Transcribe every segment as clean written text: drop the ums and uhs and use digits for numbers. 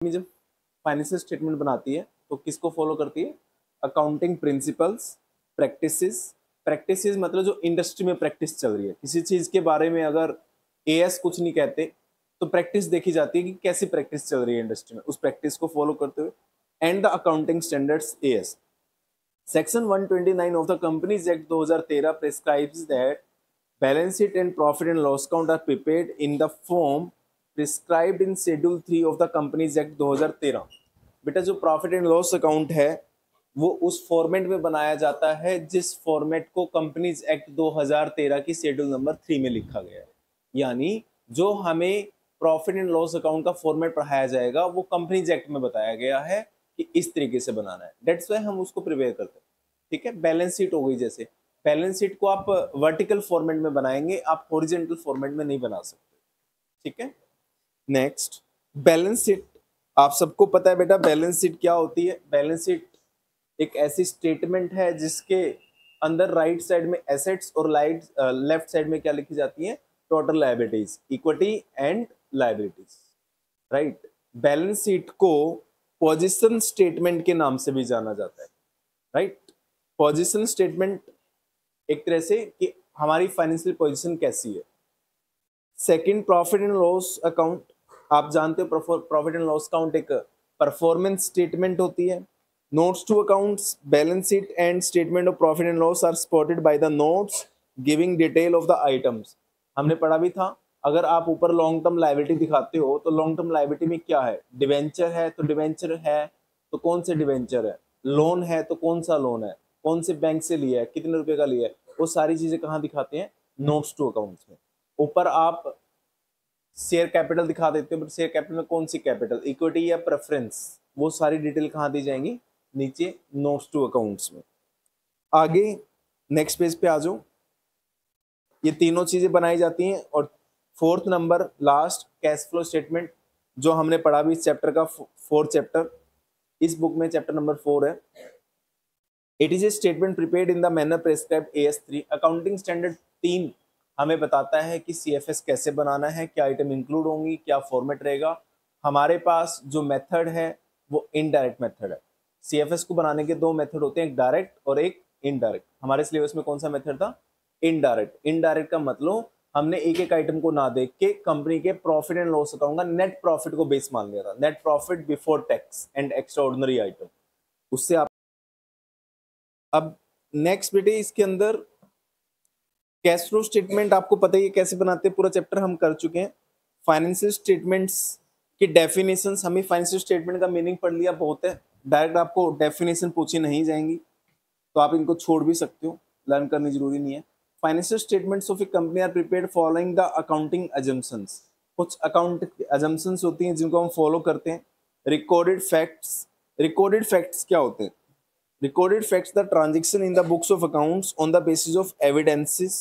Company जब financial statement बनाती है तो किसको फॉलो करती है? Accounting principles, practices. प्रैक्टिसेस मतलब जो इंडस्ट्री में प्रैक्टिस चल रही है, किसी चीज के बारे में अगर एएस कुछ नहीं कहते तो प्रैक्टिस देखी जाती है कि कैसी प्रैक्टिस चल रही है इंडस्ट्री में, उस प्रैक्टिस को फॉलो करते हुए। And the accounting standards AS. Section 129 of the companies act 2013 prescribes that balance sheet and profit and loss account are prepared in the form prescribed in schedule 3 of the companies act 2013। बेटा जो profit and loss account है वो उस format में बनाया जाता है जिस फॉर्मेट को कंपनीज एक्ट 2013 की शेड्यूल नंबर 3 में लिखा गया है। यानी जो हमें प्रॉफिट एंड लॉस अकाउंट का फॉर्मेट पढ़ाया जाएगा वो कंपनीज एक्ट में बताया गया है कि इस तरीके से बनाना है। दैट्स व्हाई हम उसको प्रिपेयर करते हैं। ठीक है, बैलेंस शीट हो गई, जैसे बैलेंस शीट को आप वर्टिकल फॉर्मेट में बनाएंगे, आप हॉरिजॉन्टल फॉर्मेट में नहीं बना सकते। ठीक है, नेक्स्ट बैलेंस शीट। आप सबको पता है बेटा बैलेंस शीट क्या होती है? बैलेंस शीट एक ऐसी स्टेटमेंट है जिसके अंदर राइट साइड में एसेट्स और लेफ्ट साइड में क्या लिखी जाती है? Total liabilities, equity and liabilities. Right, balance sheet को पोजीशन स्टेटमेंट के नाम से भी जाना जाता है। राइट, पोजीशन स्टेटमेंट एक तरह से कि हमारी फाइनेंशियल पोजीशन कैसी है। Second, profit and loss account. आप जानते हो प्रॉफिट एंड लॉस अकाउंट एक परफॉर्मेंस स्टेटमेंट होती है। Notes to accounts, balance sheet and statement of profit and loss are supported by the notes giving detail of the items। हमने पढ़ा भी था, अगर आप ऊपर लॉन्ग टर्म लायबिलिटी दिखाते हो तो लॉन्ग टर्म लायबिलिटी में क्या है? डिवेंचर है तो डिवेंचर है तो कौन से डिवेंचर है, लोन है तो कौन सा लोन है, कौन से बैंक से लिया है, कितने रुपए का लिया है, वो सारी चीजें कहाँ दिखाते हैं? नोट्स टू अकाउंट्स में। ऊपर आप शेयर कैपिटल दिखा देते हो, बट शेयर कैपिटल में कौन सी कैपिटल, इक्विटी या प्रेफरेंस, वो सारी डिटेल कहाँ दी जाएंगी? नीचे नोट्स टू अकाउंट्स में। आगे नेक्स्ट पेज पे आ जाओ। ये तीनों चीजें बनाई जाती हैं। और fourth number last, cash flow statement, जो हमने पढ़ा भी इस चैप्टर का फोर्थ चैप्टर, इस बुक में चैप्टर नंबर 4 है। It is A statement prepared in the manner prescribed AS3। Accounting standard 3 हमें बताता है कि CFS कैसे बनाना है, क्या आइटम इंक्लूड होंगी, क्या फॉर्मेट रहेगा। हमारे पास जो मेथड है वो इनडायरेक्ट मेथड है। CFS को बनाने के दो मेथड होते हैं, एक डायरेक्ट और एक इनडायरेक्ट। हमारे सिलेबस में कौन सा मेथड था? इनडायरेक्ट। इनडायरेक्ट का मतलब हमने एक एक आइटम को ना देख के कंपनी के प्रॉफिट एंड लॉस अकाउंट का नेट प्रॉफिट को बेस मान लिया था, net profit before tax and extra ordinary item. उससे आप अब नेक्स्ट बेटे इसके अंदर कैश फ्लो स्टेटमेंट आपको पता ही है कैसे बनाते हैं, पूरा चैप्टर हम कर चुके हैं। फाइनेंशियल स्टेटमेंट्स की डेफिनेशंस, हमें फाइनेंशियल स्टेटमेंट का मीनिंग पढ़ लिया, बहुत है। डायरेक्ट आपको डेफिनेशन पूछी नहीं जाएंगी तो आप इनको छोड़ भी सकते हो, लर्न करनी जरूरी नहीं है। Financial statements of a company are prepared following the accounting assumptions. कुछ अकाउंट अजम्पशंस होती हैं जिनको हम फॉलो करते हैं। Recorded facts. रिकॉर्डेड फैक्ट्स क्या होते हैं? Recorded facts the transaction in the books of accounts on the basis of evidences.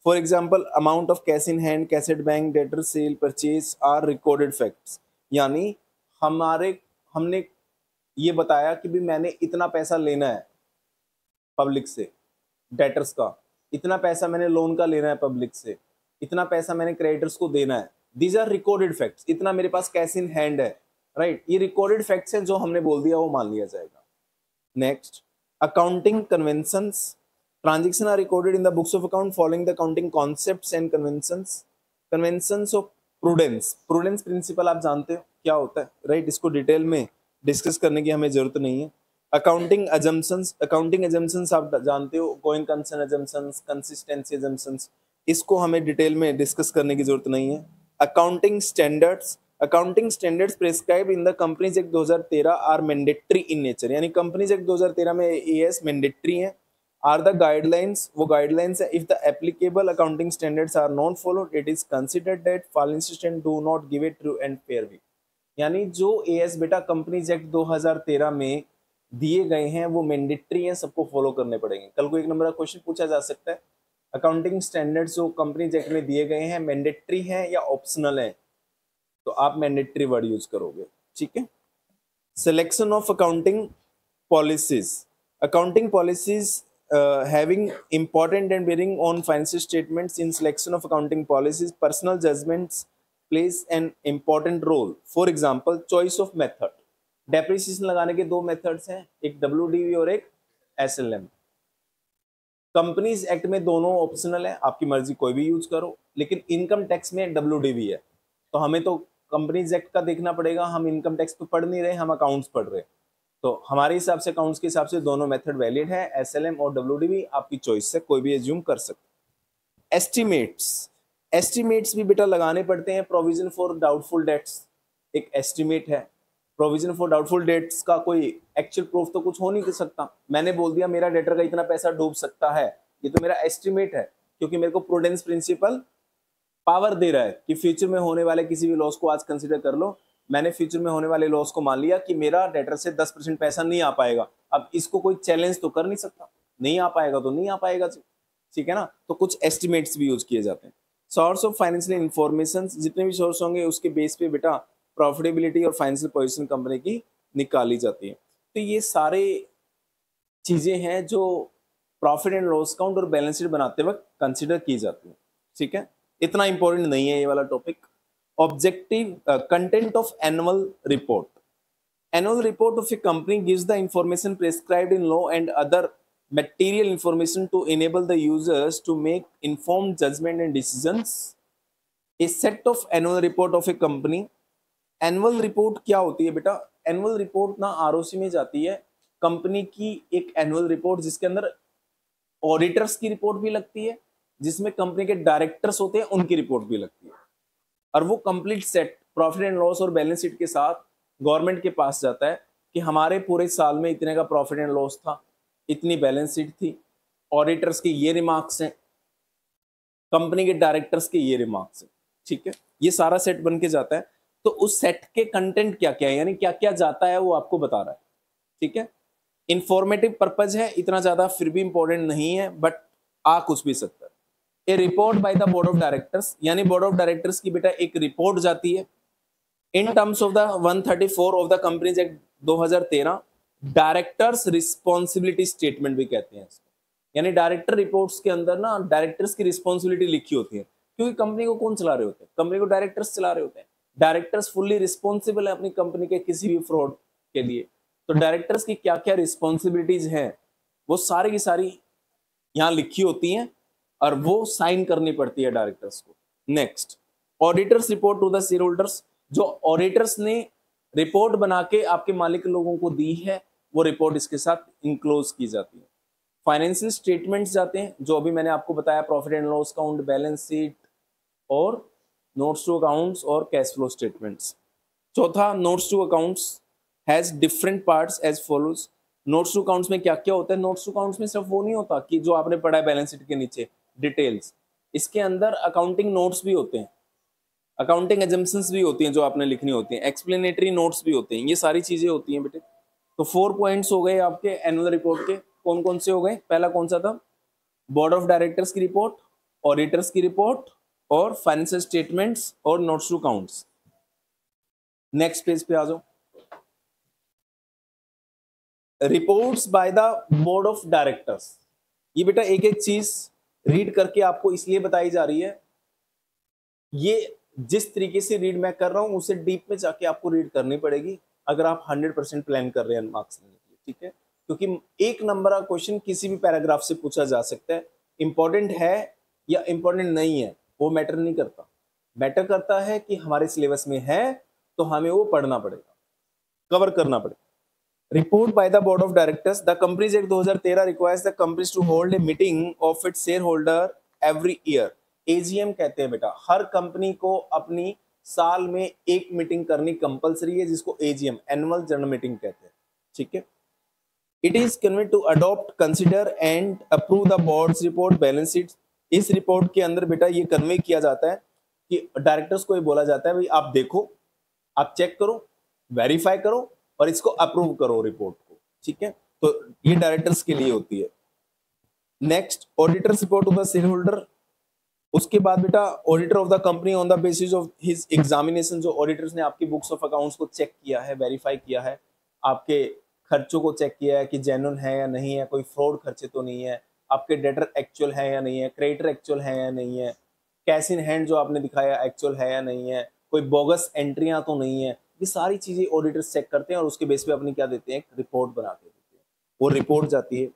For example, amount of cash in hand, cash at bank, debtor sale, purchase are recorded facts। यानी हमने ये बताया कि भी मैंने इतना पैसा लेना है पब्लिक से, डेटर्स का, इतना पैसा मैंने लोन का लेना है पब्लिक से, इतना पैसा मैंने क्रेडिटर्स को देना है। These are recorded facts. इतना मेरे पास कैश इन हैंड है, राइट। ये रिकॉर्डेड फैक्ट्स हैं, जो हमने बोल दिया वो मान लिया जाएगा। Next, accounting conventions. Transactions are recorded in the books of account following the accounting concepts and conventions. Conventions of prudence. Prudence principle आप जानते हो क्या होता है, राइट। इसको डिटेल में डिस्कस करने की हमें जरूरत नहीं है। Accounting assumptions. Accounting assumptions आप जानते हो, going concern assumptions, consistency assumptions, इसको हमें डिटेल में डिस्कस करने की जरूरत नहीं है। Accounting standards. Accounting standards prescribe in the companies act 2013 are mandatory in nature. यानी कंपनीज एक्ट 2013 में एएस मैंडेटरी है। आर द गाइडलाइंस, वो गाइडलाइंस है। If the applicable accounting standards are not followed it is considered that financial do not give a true and fair view. यानी जो as बेटा companies act 2013 में दिए गए हैं वो मैंडेटरी हैं, सबको फॉलो करने पड़ेंगे। कल को एक नंबर का क्वेश्चन पूछा जा सकता है, अकाउंटिंग स्टैंडर्ड्स जो कंपनीज एक्ट में दिए गए हैं मैंडेटरी हैं या ऑप्शनल है, तो आप मैंडेटरी वर्ड यूज करोगे। ठीक है। Selection of accounting policies. Accounting policies having important and bearing on financial statements. In selection of accounting policies personal judgements place an important role. For example choice of method, depreciation लगाने के दो methods हैं, एक WDV और एक SLM। Companies act में दोनों optional है, आपकी मर्जी कोई भी यूज करो, लेकिन इनकम टैक्स में WDV है, तो हमें तो कंपनीज एक्ट का देखना पड़ेगा। हम इनकम टैक्स तो पढ़ नहीं रहे, हम अकाउंट्स पढ़ रहे हैं, तो हमारे हिसाब से अकाउंट्स के हिसाब से दोनों मेथड वैलिड है। SLM और WDV आपकी चॉइस से कोई भी एज्यूम कर सकते। एस्टिमेट्स भी बेटा लगाने पड़ते हैं। प्रोविजन फॉर डाउटफुल डेट्स एक एस्टिमेट है। प्रोविजन फॉर डाउटफुल डेट्स का कोई एक्चुअल प्रूफ तो कुछ हो नहीं सकता। मैंने बोल दिया मेरा डेटर का इतना पैसा डूब सकता है, ये तो मेरा एस्टिमेट है, क्योंकि मेरे को प्रूडेंस प्रिंसिपल पावर दे रहा है कि फ्यूचर में होने वाले किसी भी लॉस को आज कंसीडर कर लो। मैंने फ्यूचर में होने वाले लॉस को मान लिया कि मेरा डेटर से 10% पैसा नहीं आ पाएगा। अब इसको कोई चैलेंज तो कर नहीं सकता, नहीं आ पाएगा तो नहीं आ पाएगा, ठीक है ना। तो कुछ एस्टिमेट्स भी यूज किए जाते हैं। सोर्स ऑफ फाइनेंशियल इंफॉर्मेशन, जितने भी सोर्स होंगे उसके बेस पे बेटा प्रॉफिटेबिलिटी और फाइनेंशियल पोजीशन कंपनी की निकाली जाती है। तो ये सारे चीजें हैं जो प्रॉफिट एंड लॉस अकाउंट और बैलेंस शीट बनाते वक्त कंसीडर की जाती है, ठीक है। इतना इंपॉर्टेंट नहीं है ये वाला topic. Objective content of annual report. Annual report of a company gives the information prescribed in law and other material information to enable the users to make informed judgment and decisions. A set of annual report of a company. Annual report क्या होती है बेटा? Annual report ना ROC में जाती है, company की एक एनुअल रिपोर्ट जिसके अंदर ऑडिटर्स की रिपोर्ट भी लगती है, जिसमें कंपनी के डायरेक्टर्स होते हैं उनकी रिपोर्ट भी लगती है, और वो complete set profit and loss और बैलेंस शीट के साथ गवर्नमेंट के पास जाता है कि हमारे पूरे साल में इतने का प्रॉफिट एंड लॉस था, इतनी बैलेंस शीट थी, ऑडिटर्स के ये रिमार्क्स हैं, कंपनी के डायरेक्टर्स के ये रिमार्क्स हैं, ठीक है। ये सारा सेट बन के जाता है। तो उस सेट के कंटेंट क्या क्या है, यानी क्या क्या जाता है, वो आपको बता रहा है, ठीक है। इंफॉर्मेटिव पर्पज है, इतना ज्यादा फिर भी इंपॉर्टेंट नहीं है, बट आ कुछ भी सकता है। A report by the board of directors, यानी बोर्ड ऑफ डायरेक्टर्स की बेटा एक रिपोर्ट जाती है in terms of the 134 of the companies act 2013। Directors responsibility statement भी कहते हैं इसको, यानी डायरेक्टर रिपोर्ट्स के अंदर ना डायरेक्टर्स की रिस्पॉन्सिबिलिटी लिखी होती है, क्योंकि कंपनी को कौन चला रहे होते हैं, कंपनी को डायरेक्टर्स चला रहे होते हैं। डायरेक्टर्स फुल्ली रिस्पॉन्सिबल है अपनी कंपनी के किसी भी फ्रॉड के लिए। तो डायरेक्टर्स की क्या क्या रिस्पॉन्सिबिलिटीज हैं वो सारी की सारी यहाँ लिखी होती हैं, और वो साइन करनी पड़ती है डायरेक्टर्स को। Next, auditors report to the shareholders. जो ऑडिटर्स ने रिपोर्ट बना के आपके मालिक लोगों को दी है, वो रिपोर्ट इसके साथ इंक्लोज की जाती है। फाइनेंशियल स्टेटमेंट्स जाते हैं, जो अभी मैंने आपको बताया, profit and loss account, balance sheet और नोट्स टू अकाउंट्स और कैश फ्लो स्टेटमेंट्स। चौथा, notes to accounts has different parts as follows. Notes to accounts में क्या क्या होता है? नोट्स टू अकाउंट्स में सिर्फ वो नहीं होता कि जो आपने पढ़ा है बैलेंस शीट के नीचे डिटेल्स, इसके अंदर अकाउंटिंग नोट्स भी होते हैं, अकाउंटिंग एजम्पशंस भी होती हैं जो आपने लिखनी होती हैं, एक्सप्लेनेटरी नोट्स भी होते हैं, ये सारी चीजें होती हैं बेटे। तो 4 पॉइंट्स हो गए आपके एनुअल रिपोर्ट के। कौन कौन से हो गए? पहला कौन सा था? बोर्ड ऑफ डायरेक्टर्स की रिपोर्ट, ऑडिटर्स की रिपोर्ट और फाइनेंशियल स्टेटमेंट्स और notes to accounts. Next page पे आ जाओ। Reports by the board of directors. ये बेटा एक एक चीज रीड करके आपको इसलिए बताई जा रही है, ये जिस तरीके से रीड मैं कर रहा हूं उसे डीप में जाके आपको रीड करनी पड़ेगी अगर आप 100% प्लान कर रहे हैं मार्क्स लेने के लिए, ठीक है। क्योंकि एक नंबर का क्वेश्चन किसी भी पैराग्राफ से पूछा जा सकता है। इंपॉर्टेंट है या इंपॉर्टेंट नहीं है वो मैटर नहीं करता, मैटर करता है कि हमारे सिलेबस में है तो हमें वो पढ़ना पड़ेगा, कवर करना पड़ेगा। Report by the board of directors. The companies act 2013 requires the companies to hold a meeting of its shareholder every year. AGM कहते हैं बेटा, हर कंपनी को अपनी साल में एक मीटिंग करनी कंपलसरी है, जिसको एजीएम एनुअल जनरल मीटिंग कहते हैं, ठीक है। It is convened to adopt, consider and approve the board's report, balance sheet. इस रिपोर्ट के अंदर बेटा ये कन्वे किया जाता है कि डायरेक्टर्स को ये बोला जाता है भाई आप देखो, आप चेक करो, वेरीफाई करो और इसको अप्रूव करो रिपोर्ट को, ठीक है। तो ये डायरेक्टर्स के लिए होती है। Next, auditors report to the shareholder. उसके बाद बेटा auditor of the company on the basis of his examination. जो ऑडिटर्स ने आपकी बुक्स ऑफ अकाउंट्स को चेक किया है, वेरीफाई किया है, आपके खर्चों को चेक किया है कि जेन्युइन है या नहीं है, कोई फ्रॉड खर्चे तो नहीं है, आपके डेटर एक्चुअल है या नहीं है, क्रेडिटर एक्चुअल है या नहीं है, कैश इन हैंड जो आपने दिखाया एक्चुअल है या नहीं है, कोई बोगस एंट्रियां तो नहीं है, ये सारी चीजें ऑडिटर्स चेक करते हैं और उसके बेस पे अपनी क्या देते हैं, एक रिपोर्ट बना के देते हैं, वो रिपोर्ट जाती है।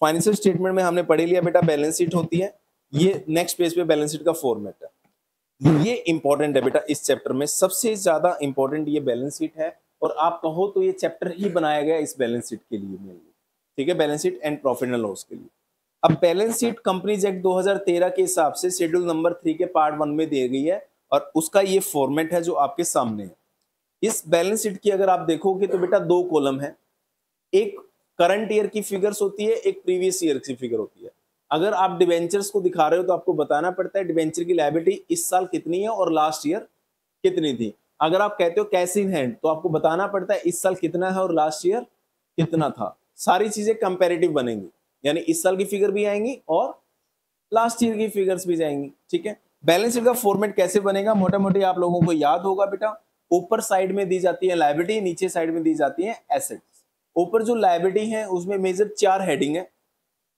फाइनेंशियल स्टेटमेंट में हमने पढ़ लिया बेटा, बैलेंस शीट होती है, ये नेक्स्ट पेज पे बैलेंस शीट का फॉर्मेट है, ये इंपॉर्टेंट है बेटा इस चैप्टर में, सबसे ज्यादा इंपॉर्टेंट ये बैलेंस शीट है, और आप कहो तो ये चैप्टर ही बनाया गया इस बैलेंस शीट के लिए मेनली, ठीक है, balance sheet and profit and loss के लिए। अब बैलेंस शीट कंपनीज एक्ट 2013 के हिसाब से शेड्यूल नंबर 3 के पार्ट 1 में दी गई है, और उसका ये फॉर्मेट है जो आपके सामने है। इस बैलेंस शीट की अगर आप देखोगे तो बेटा 2 कॉलम है, एक करंट ईयर की फिगर्स होती है, एक प्रीवियस ईयर की फिगर होती है। अगर आप डिवेंचर्स को दिखा रहे हो तो आपको बताना पड़ता है डिवेंचर की लायबिलिटी इस साल कितनी है और लास्ट ईयर कितनी थी। अगर आप कहते हो कैश इन हैंड तो आपको बताना पड़ता है इस साल कितना है और लास्ट ईयर कितना था। सारी चीजें कंपैरेटिव बनेंगी, यानी इस साल की फिगर भी आएंगी और लास्ट ईयर की फिगर्स भी जाएंगी, ठीक है। बैलेंस शीट का फॉर्मेट कैसे बनेगा, मोटा मोटी आप लोगों को याद होगा बेटा, ऊपर साइड में दी जाती है लायबिलिटी, नीचे साइड में दी जाती है एसेट्स। ऊपर जो लायबिलिटी है उसमें मेजर 4 हेडिंग है,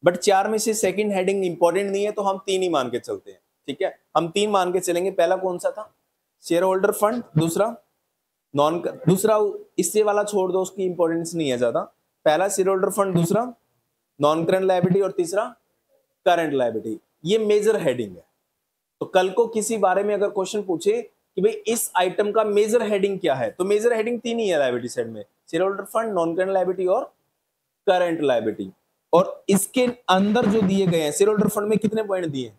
बट 4 में से सेकंड हेडिंग इंपॉर्टेंट नहीं है तो हम 3 ही मान के चलते हैं, ठीक है, हम 3 मान के चलेंगे। पहला कौन सा था, शेयर होल्डर फंड, दूसरा इससे वाला छोड़ दो, उसकी इंपॉर्टेंस नहीं है ज्यादा। पहला शेयर होल्डर फंड, दूसरा नॉन करंट लायबिलिटी और तीसरा करंट लायबिलिटी, ये मेजर हेडिंग है। तो कल को किसी बारे में अगर क्वेश्चन पूछे कि भाई इस आइटम का मेजर हेडिंग क्या है, तो मेजर हेडिंग 3 ही है लायबिलिटी साइड में, share holder fund, non current liability और करंट लायबिलिटी। और इसके अंदर जो दिए गए हैं, शेयर होल्डर फंड में कितने पॉइंट दिए,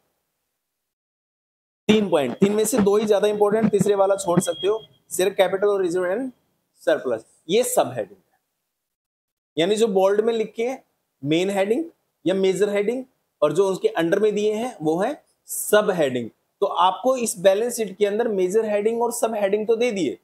3 पॉइंट, 3 में से 2 ही ज्यादा इंपॉर्टेंट, तीसरे वाला छोड़ सकते हो, शेयर कैपिटल और रिजर्व एंड सरप्लस, ये सब हेडिंग है। यानी जो बोल्ड में लिखे हैं मेन हेडिंग या मेजर हेडिंग, और जो उसके अंडर में दिए हैं वो है सब हेडिंग। तो आपको इस बैलेंस शीट के अंदर मेजर हेडिंग और सब हेडिंग तो दे दिए,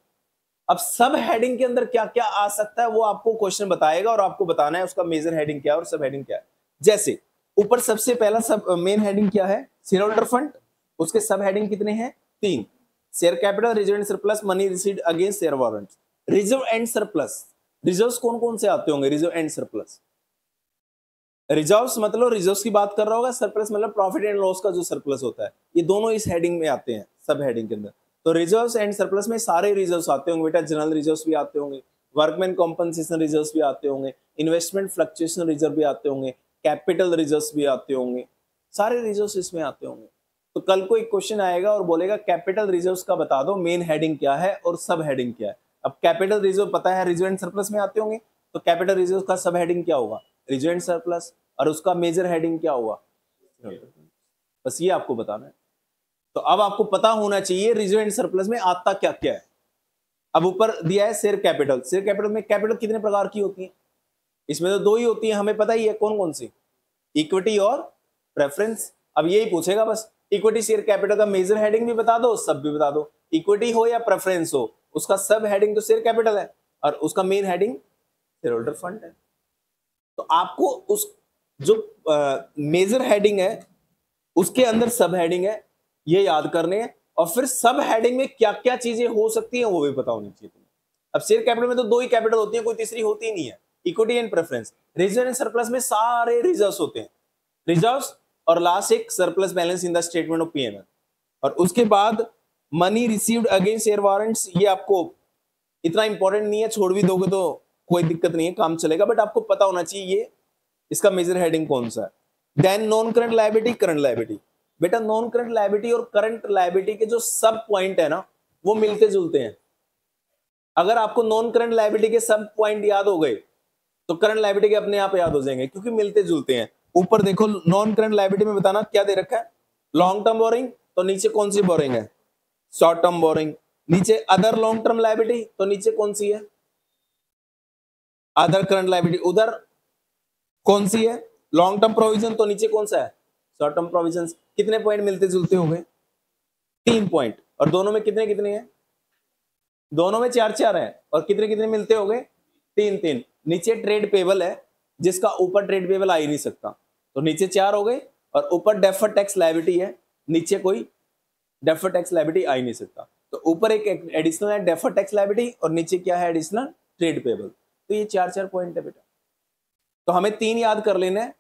अब सब हेडिंग के अंदर क्या क्या आ सकता है वो आपको क्वेश्चन बताएगा और आपको बताना है उसका मेजर हेडिंग क्या है और सब हेडिंग क्या है। जैसे ऊपर सबसे पहला सब मेन हेडिंग क्या है, शेयर होल्डर फंड, उसके सब हेडिंग कितने हैं, 3, share capital, reserve and surplus, money received against share warrants. Reserve and surplus, reserves कौन कौन से आते होंगे, रिजर्व एंड सरप्लस, रिजर्व्स मतलब रिजर्व्स की बात कर रहा होगा, सरप्लस मतलब प्रॉफिट एंड लॉस का जो सरप्लस होता है, ये दोनों इस हेडिंग में आते हैं, सब हेडिंग के अंदर। तो रिजर्व्स एंड सरप्लस में सारे रिजर्व्स आते होंगे बेटा, जनरल रिजर्व्स भी आते होंगे, वर्कमैन कॉम्पनसेशन रिजर्व्स भी आते होंगे, इन्वेस्टमेंट फ्लक्चुएशन रिजर्व भी आते होंगे, कैपिटल रिजर्व्स भी आते होंगे, सारे रिजर्व्स इसमें आते होंगे। तो कल को एक क्वेश्चन आएगा और बोलेगा कैपिटल रिजर्व्स का बता दो मेन हेडिंग क्या है और सब हेडिंग क्या है। अब कैपिटल रिजर्व पता है रिजर्व एंड सरप्लस में आते होंगे, तो कैपिटल रिजर्व का सब हेडिंग क्या होगा, रिजर्व एंड सरप्लस, और उसका मेजर हेडिंग क्या हुआ, बस ये आपको बताना है। तो अब आपको पता होना चाहिए रिजर्व एंड सरप्लस में आता क्या क्या है। अब ऊपर दिया है शेयर कैपिटल, शेयर कैपिटल में कैपिटल कितने प्रकार की होती है, इसमें तो 2 ही होती है, हमें पता ही है कौन कौन सी, इक्विटी और प्रेफरेंस। अब यही पूछेगा बस, इक्विटी शेयर कैपिटल का मेजर हेडिंग भी बता दो, सब भी बता दो, इक्विटी हो या प्रेफरेंस हो, उसका सब हेडिंग तो शेयर कैपिटल है और उसका main heading share holder fund है। तो आपको उस जो मेजर हेडिंग है उसके अंदर सब हेडिंग है ये याद करने हैं, और फिर सब हेडिंग में क्या क्या चीजें हो सकती हैं वो भी पता होनी चाहिए तुम्हें। अब शेयर कैपिटल में तो 2 ही कैपिटल होती है, कोई तीसरी होती नहीं है, equity and preference. Reserve and surplus में सारे रिजर्व्स होते हैं, रिजर्व्स और लास्ट एक surplus balance in the statement of PNL, और उसके बाद money received against share warrants. ये आपको इतना इंपॉर्टेंट नहीं है, छोड़ भी दोगे तो कोई दिक्कत नहीं है, काम चलेगा, बट आपको पता होना चाहिए ये इसका मेजर हेडिंग कौन सा है। Then non current liability, current liability, बेटा नॉन करंट लायबिलिटी और करंट लायबिलिटी के जो सब पॉइंट है ना वो मिलते जुलते हैं। अगर आपको नॉन करंट लायबिलिटी के सब पॉइंट याद हो गए तो करंट लायबिलिटी के अपने आप याद हो जाएंगे, क्योंकि मिलते जुलते हैं। ऊपर देखो नॉन करंट लायबिलिटी में बताना क्या दे रखा है, लॉन्ग टर्म बोरिंग, तो नीचे कौन सी बोरिंग है, शॉर्ट टर्म बोरिंग। नीचे अदर लॉन्ग टर्म लायबिलिटी, तो नीचे कौन सी है, अदर करंट लायबिलिटी। उधर कौन सी है, लॉन्ग टर्म प्रोविजन, तो नीचे कौन सा है, शॉर्ट टर्म प्रोविजन। कितने पॉइंट मिलते जुलते हो गए, 3 पॉइंट, और दोनों में कितने कितने हैं, दोनों में 4-4 है, और कितने कितने मिलते हो गए, 3-3। नीचे ट्रेड पेबल है जिसका ऊपर ट्रेड पेबल आ ही नहीं सकता, तो नीचे 4 हो गए, और ऊपर डेफर्ड टैक्स लायबिलिटी है, नीचे कोई डेफर्ड टैक्स लायबिलिटी आ ही नहीं सकता। तो ऊपर एक एडिशनल है डेफर्ड टैक्स लायबिलिटी और नीचे क्या है, एडिशनल ट्रेड पेबल। तो ये 4-4 पॉइंट है बेटा, तो हमें 3 याद कर लेना है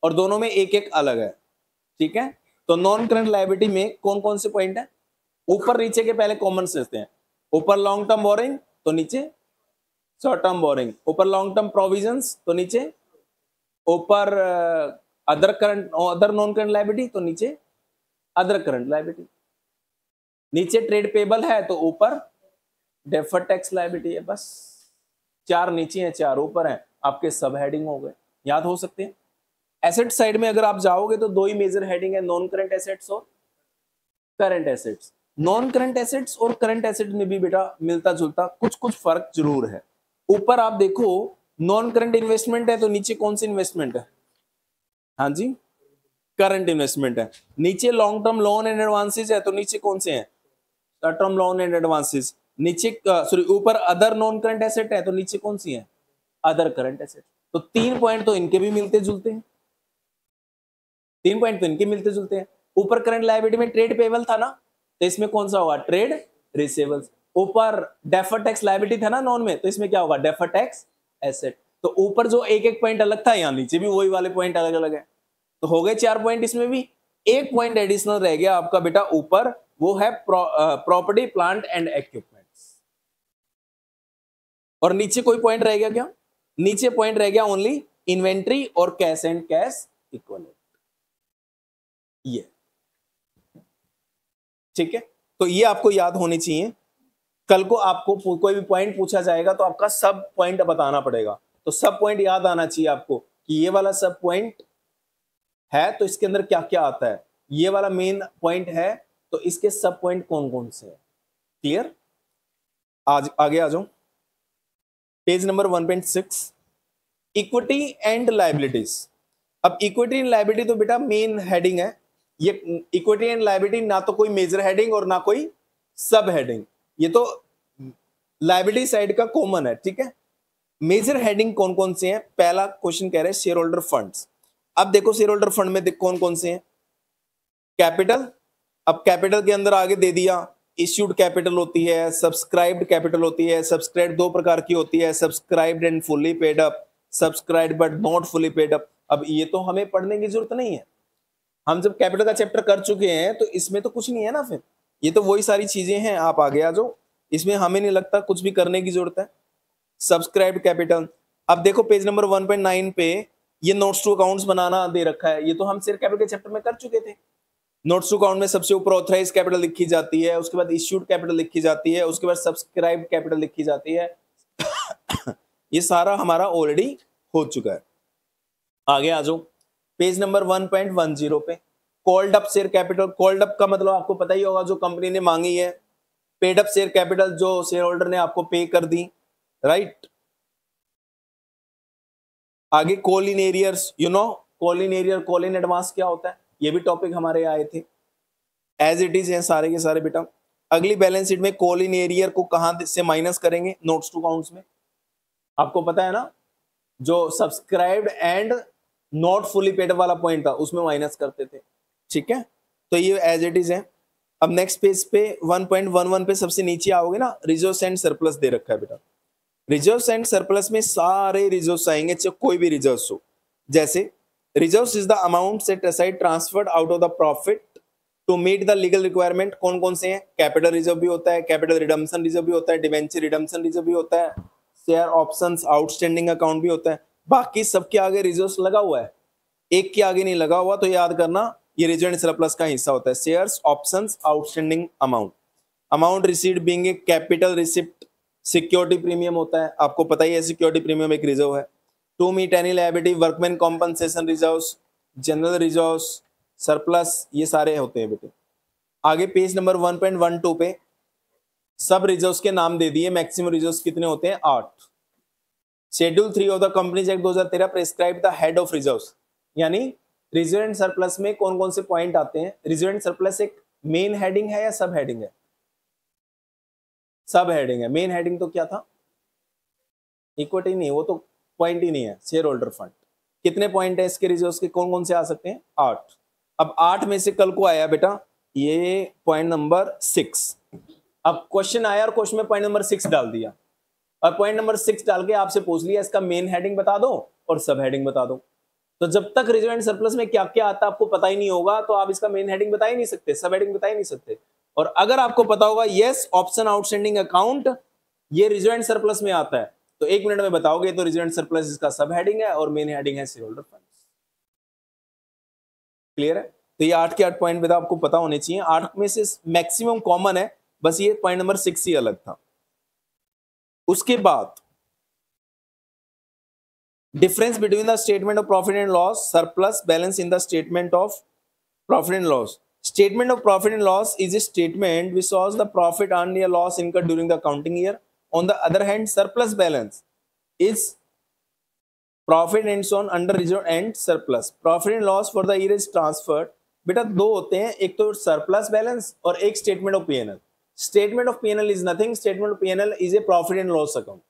और दोनों में एक एक अलग है, ठीक है। तो नॉन करंट लायबिलिटी में कौन कौन से पॉइंट है, ऊपर नीचे के पहले कॉमन लेते हैं। ऊपर लॉन्ग टर्म बोरिंग तो नीचे शॉर्ट टर्म बोरिंग, ऊपर लॉन्ग टर्म प्रोविजंस तो नीचे, ऊपर other current other non current liability तो नीचे अदर करंट लायबिलिटी, नीचे ट्रेड पेबल है तो ऊपर डेफर्ड टैक्स लायबिलिटी है। बस 4 नीचे हैं 4 ऊपर हैं, आपके सब हेडिंग हो गए, याद हो सकते हैं। एसेट साइड में अगर आप जाओगे तो 2 ही मेजर हेडिंग है, नॉन करंट एसेट्स और current assets. Non current assets और करंट एसेट में भी बेटा मिलता जुलता कुछ कुछ फर्क जरूर है। ऊपर आप देखो नॉन करंट इन्वेस्टमेंट है तो नीचे कौन सी इन्वेस्टमेंट है? हाँ जी, करंट इन्वेस्टमेंट है। नीचे long term loan and advances है तो नीचे कौन से हैं? Short term loan and advances. नीचे सॉरी ऊपर अदर नॉन करंट एसेट है तो नीचे कौन सी है? Other current asset. तो 3 पॉइंट तो इनके भी मिलते जुलते हैं, 3 पॉइंट तो इनके मिलते जुलते हैं। ऊपर करंट लायबिलिटी में ट्रेड पेबल था ना, तो इसमें कौन सा होगा? Trade receivables. ऊपर डेफर्ड टैक्स लायबिलिटी था ना नॉन में, तो इसमें क्या होगा? Deferred tax asset. तो ऊपर जो एक एक पॉइंट अलग था, यहाँ नीचे भी वही वाले पॉइंट अलग अलग है, तो हो गए 4 पॉइंट। इसमें भी एक पॉइंट एडिशनल रह गया आपका बेटा ऊपर, वो है प्रॉपर्टी प्लांट एंड इक्विपमेंट्स। और नीचे कोई पॉइंट रह गया क्या? नीचे पॉइंट रह गया ओनली इन्वेंट्री और कैश एंड कैश इक्विवेलेंट। ये ठीक है, तो ये आपको याद होनी चाहिए। कल को आपको कोई भी पॉइंट पूछा जाएगा तो आपका सब पॉइंट बताना पड़ेगा, तो सब पॉइंट याद आना चाहिए आपको कि ये वाला सब पॉइंट है तो इसके अंदर क्या क्या आता है, ये वाला मेन पॉइंट है तो इसके सब पॉइंट कौन कौन से हैं। क्लियर? आज आगे आ जाओ, page number 1.6, equity and liabilities. अब इक्विटी एंड लायबिलिटी तो बेटा मेन हेडिंग है। ये इक्विटी एंड लायबिलिटी ना तो कोई मेजर हेडिंग और ना कोई सब हेडिंग, ये तो लायबिलिटी साइड का कॉमन है। ठीक है, मेजर हेडिंग कौन कौन से हैं? पहला क्वेश्चन कह रहे हैं शेयर होल्डर फंड्स। अब देखो शेयर होल्डर फंड में कौन कौन से हैं? कैपिटल। अब कैपिटल के अंदर आगे दे दिया इश्यूड कैपिटल होती है, सब्सक्राइब्ड कैपिटल होती है। सब्सक्राइब्ड 2 प्रकार की होती है, subscribed and fully paid up, subscribed but not fully paid up. अब ये तो हमें पढ़ने की जरूरत नहीं है, हम जब कैपिटल का चैप्टर कर चुके हैं तो इसमें तो कुछ नहीं है ना, फिर ये तो वही सारी चीजें हैं। आप आगे आ जाओ, इसमें हमें नहीं लगता कुछ भी करने की जरूरत है। Subscribed capital. अब देखो पेज नंबर 1.9 पे ये नोट्स टू अकाउंट्स बनाना दे रखा है, ये तो हम शेयर कैपिटल के चैप्टर में कर चुके थे। नोट्स टू अकाउंट में सबसे ऊपर ऑथराइज कैपिटल लिखी जाती है, उसके बाद इश्यूड कैपिटल लिखी जाती है, उसके बाद सब्सक्राइब्ड कैपिटल लिखी जाती है। ये सारा हमारा ऑलरेडी हो चुका है। आगे आ जाओ पेज नंबर 1.10 पे, called up share capital. Called up का मतलब आपको पता ही होगा, जो कंपनी ने मांगी है। पेड अप शेयर कैपिटल, जो शेयर होल्डर ने आपको पे कर दी, राइट। आगे call in arrears, you know call in arrear, call in advance क्या होता है, ये भी टॉपिक हमारे आए थे। एज इट इज हैं सारे के सारे बेटा। अगली बैलेंस शीट में कॉल इन एरियर को कहां से माइनस करेंगे? नोट्स टू अकाउंट्स में। आपको पता है ना, जो subscribed and not fully paid वाला पॉइंट था उसमें माइनस करते थे। ठीक है, तो ये एज इट इज है। अब नेक्स्ट पेज पे 1.11 पे सबसे नीचे आओगे ना, रिजर्व्स एंड सरप्लस दे रखा है बेटा। रिजर्व्स एंड सरप्लस में सारे रिजर्व्स आएंगे, चाहे कोई भी रिजर्व्स हो। जैसे reserves is the amount set aside transferred out of the profit to meet the legal requirement. कौन कौन से हैं? कैपिटल रिजर्व भी होता है, कैपिटल रिडम्पशन रिजर्व भी होता है, डिवेंचर रिडम्पशन रिजर्व भी होता है, शेयर ऑप्शंस आउटस्टैंडिंग अकाउंट भी होता है। बाकी सबके आगे रिजर्व्स लगा हुआ है, एक के आगे नहीं लगा हुआ, तो याद करना ये रिजर्व एंड सरप्लस का हिस्सा होता है। Shares options outstanding amount. Amount received being a capital receipt. Security premium होता है, आपको पता ही है सिक्योरिटी प्रीमियम एक रिजर्व है। To meet any liability, workman compensation reserves, general reserves, surplus, ये सारे होते हैं बेटे। आगे पेज नंबर 1.12 पे सब रिजर्व्स के नाम दे दिए। मैक्सिमम रिजर्व्स कितने होते हैं? 8। Schedule 3 of the companies act 2013 prescribe the head of reserves, यानी रिजर्व एंड सरप्लस में कौन कौन से पॉइंट आते हैं। रिजर्व एंड सरप्लस एक मेन हेडिंग है या सब हेडिंग है? सब हेडिंग है। मेन हेडिंग तो क्या था? इक्विटी नहीं, वो तो पॉइंट ही नहीं है। शेयर होल्डर फंड कितने पॉइंट है इसके रिजर्व्स के, कौन कौन से आ सकते हैं? 8। अब 8 में से कल को आया बेटा ये पॉइंट नंबर 6। अब क्वेश्चन आया और क्वेश्चन में पॉइंट नंबर 6 डाल दिया, और पॉइंट नंबर 6 डाल के आपसे पूछ लिया इसका मेन हेडिंग बता दो और सब हेडिंग बता दो। तो जब तक रिजर्व एंड सरप्लस में क्या क्या आता है आपको पता ही नहीं होगा, तो आप इसका मेन हेडिंग बता ही नहीं सकते, सब हेडिंग बता ही नहीं सकते। और अगर आपको पता होगा यस ऑप्शन आउटस्टैंडिंग अकाउंट ये रिजर्व एंड सरप्लस में आता है, तो 1 मिनट में बताओगे। तो रिजर्व एंड सरप्लस इसका सब हेडिंग है और मेन हेडिंग है शेयर होल्डर फंड्स। क्लियर है? तो ये 8 के 8 पॉइंट में आपको पता होने चाहिए। 8 में से मैक्सिमम कॉमन है, बस ये पॉइंट नंबर 6 ही अलग था। उसके बाद difference between the statement of profit and loss, surplus balance in the statement of profit and loss. Statement of profit and loss is a statement which shows the profit earned or loss incurred during the accounting year. On the other hand, surplus balance is profit and so on under reserve and surplus. Profit and loss for the year is transferred. बेटा दो होते हैं, एक तो surplus balance और एक statement of PNL. Statement of PNL is nothing, statement of PNL is a profit and loss account.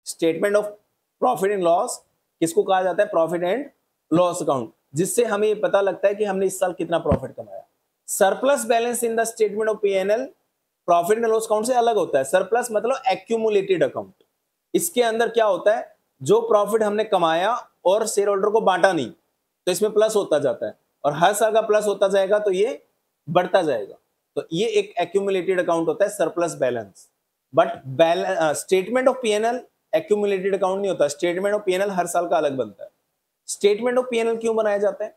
Statement of profit and loss किसको कहा जाता है? प्रॉफिट एंड लॉस अकाउंट, जिससे हमें ये पता लगता है कि हमने इस साल कितना प्रॉफिट कमाया। Surplus balance in the statement of PNL profit and loss account से अलग होता है। सरप्लस मतलब एक्यूमुलेटेड अकाउंट। इसके अंदर क्या होता है? जो प्रॉफिट हमने कमाया और शेयर होल्डर को बांटा नहीं, तो इसमें प्लस होता जाता है, और हर साल का प्लस होता जाएगा तो ये बढ़ता जाएगा। तो ये एक एक्यूमुलेटेड अकाउंट होता है surplus balance. But statement of PNL accumulated account नहीं होता। स्टेटमेंट ऑफ पीएनएल हर साल का अलग बनता है। स्टेटमेंट ऑफ पीएनएल क्यों बनाया जाता है?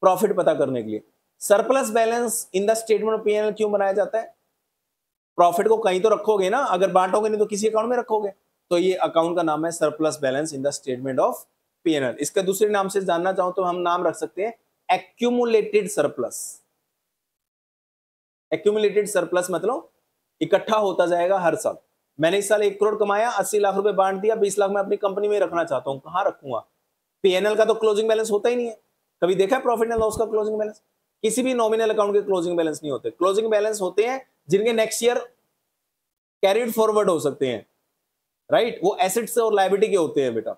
प्रॉफिट पता करने के लिए। Surplus balance in the statement of PNL क्यों बनाया जाता है? प्रॉफिट को कहीं तो रखोगे ना, अगर बांटोगे नहीं तो किसी अकाउंट में रखोगे। तो ये अकाउंट का नाम है surplus balance in the statement of PNL. इसका दूसरे नाम से जानना चाहो तो हम नाम रख सकते हैं एक्यूमुलेटेड सरप्लस। एक्यूमुलेटेड सरप्लस मतलब इकट्ठा होता जाएगा हर साल। मैंने इस साल 1 करोड़ कमाया, 80 लाख रुपए बांट दिया, 20 लाख मैं अपनी कंपनी में रखना चाहता हूं, कहां रखूंगा? पीएनएल का तो क्लोजिंग बैलेंस होता ही नहीं है। कभी देखा है प्रॉफिट एंड लॉस का क्लोजिंग बैलेंस? किसी भी नॉमिनल अकाउंट के क्लोजिंग बैलेंस नहीं होते। क्लोजिंग बैलेंस होते हैं जिनके नेक्स्ट ईयर कैरिड फॉरवर्ड हो सकते हैं, राइट? वो एसेट्स और लायबिलिटी के होते हैं बेटा।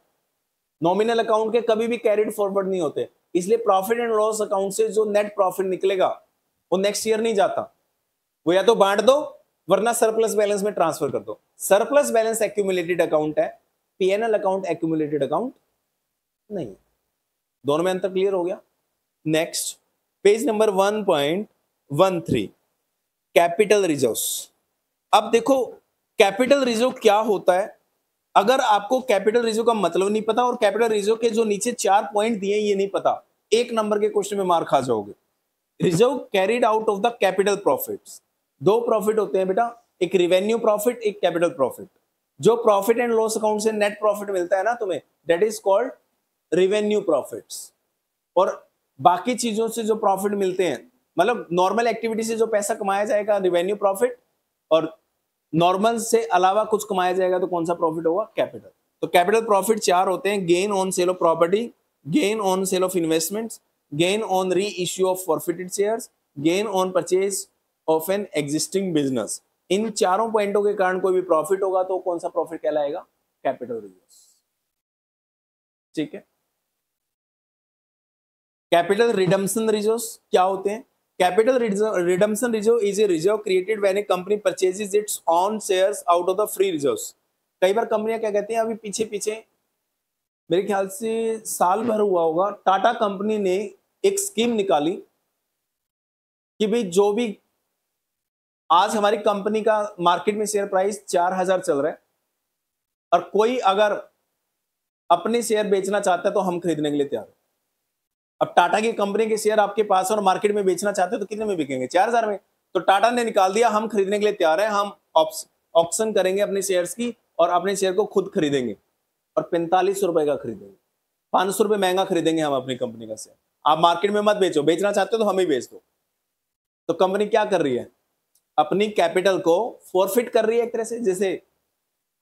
नॉमिनल अकाउंट के कभी भी कैरिड फॉरवर्ड नहीं होते। इसलिए प्रॉफिट एंड लॉस अकाउंट से जो नेट प्रॉफिट निकलेगा वो नेक्स्ट ईयर नहीं जाता, वो या तो बांट दो वरना सरप्लस बैलेंस में ट्रांसफर कर दो। सरप्लस बैलेंस एक्यूमुलेटेड अकाउंट है, पीएनएल अकाउंट एक्यूमुलेटेड अकाउंट नहीं। दोनों में अंतर क्लियर हो गया? Next page number 1.13 capital reserves. अब देखो कैपिटल रिजर्व क्या होता है। अगर आपको कैपिटल रिजर्व का मतलब नहीं पता और कैपिटल रिजर्व के जो नीचे 4 पॉइंट दिए ये नहीं पता, 1 नंबर के क्वेश्चन में मार खा जाओगे। Reserve carried out of the capital profits. 2 profit होते हैं बेटा, एक रिवेन्यू प्रॉफिट, एक कैपिटल प्रॉफिट। जो प्रॉफिट एंड लॉस अकाउंट से नेट प्रॉफिट मिलता है ना तुम्हें, that is called revenue profits. और बाकी चीजों से जो प्रॉफिट मिलते हैं, मतलब नॉर्मल एक्टिविटी से जो पैसा कमाया जाएगा रिवेन्यू प्रॉफिट, और नॉर्मल से अलावा कुछ कमाया जाएगा तो कौन सा प्रॉफिट होगा? कैपिटल। तो कैपिटल प्रॉफिट 4 होते हैं, gain on sale of property, gain on sale of investments, gain on reissue of forfeited shares, gain on purchase of an existing business. इन चारों पॉइंटों के कारण कोई भी प्रॉफिट होगा तो कौन सा प्रॉफिट कहलाएगा? Capital reserves. ठीक है। कैपिटल रिडम्पशन रिजर्व्स क्या होते हैं? Capital redemption reserve is a reserve created when A company purchases its own shares out of the free reserves. कई बार कंपनियां क्या कहती हैं, अभी पीछे मेरे ख्याल से साल भर हुआ होगा, टाटा कंपनी ने एक स्कीम निकाली कि भाई जो भी आज हमारी कंपनी का मार्केट में शेयर प्राइस 4000 चल रहा है और कोई अगर अपने शेयर बेचना चाहता है तो हम खरीदने के लिए तैयार है। अब टाटा की कंपनी के शेयर आपके पास और मार्केट में बेचना चाहते हैं तो कितने में बिकेंगे? 4000 में। तो टाटा ने निकाल दिया हम खरीदने के लिए तैयार है, हम ऑप्शन करेंगे अपने शेयर्स की और अपने शेयर को खुद खरीदेंगे और 45 रुपए का खरीदेंगे, 500 रुपए महंगा खरीदेंगे हम अपनी कंपनी का शेयर। आप मार्केट में मत बेचो, बेचना चाहते हो तो हमें बेच दो। तो कंपनी क्या कर रही है? अपनी कैपिटल को फॉरफिट कर रही है एक तरह से, जैसे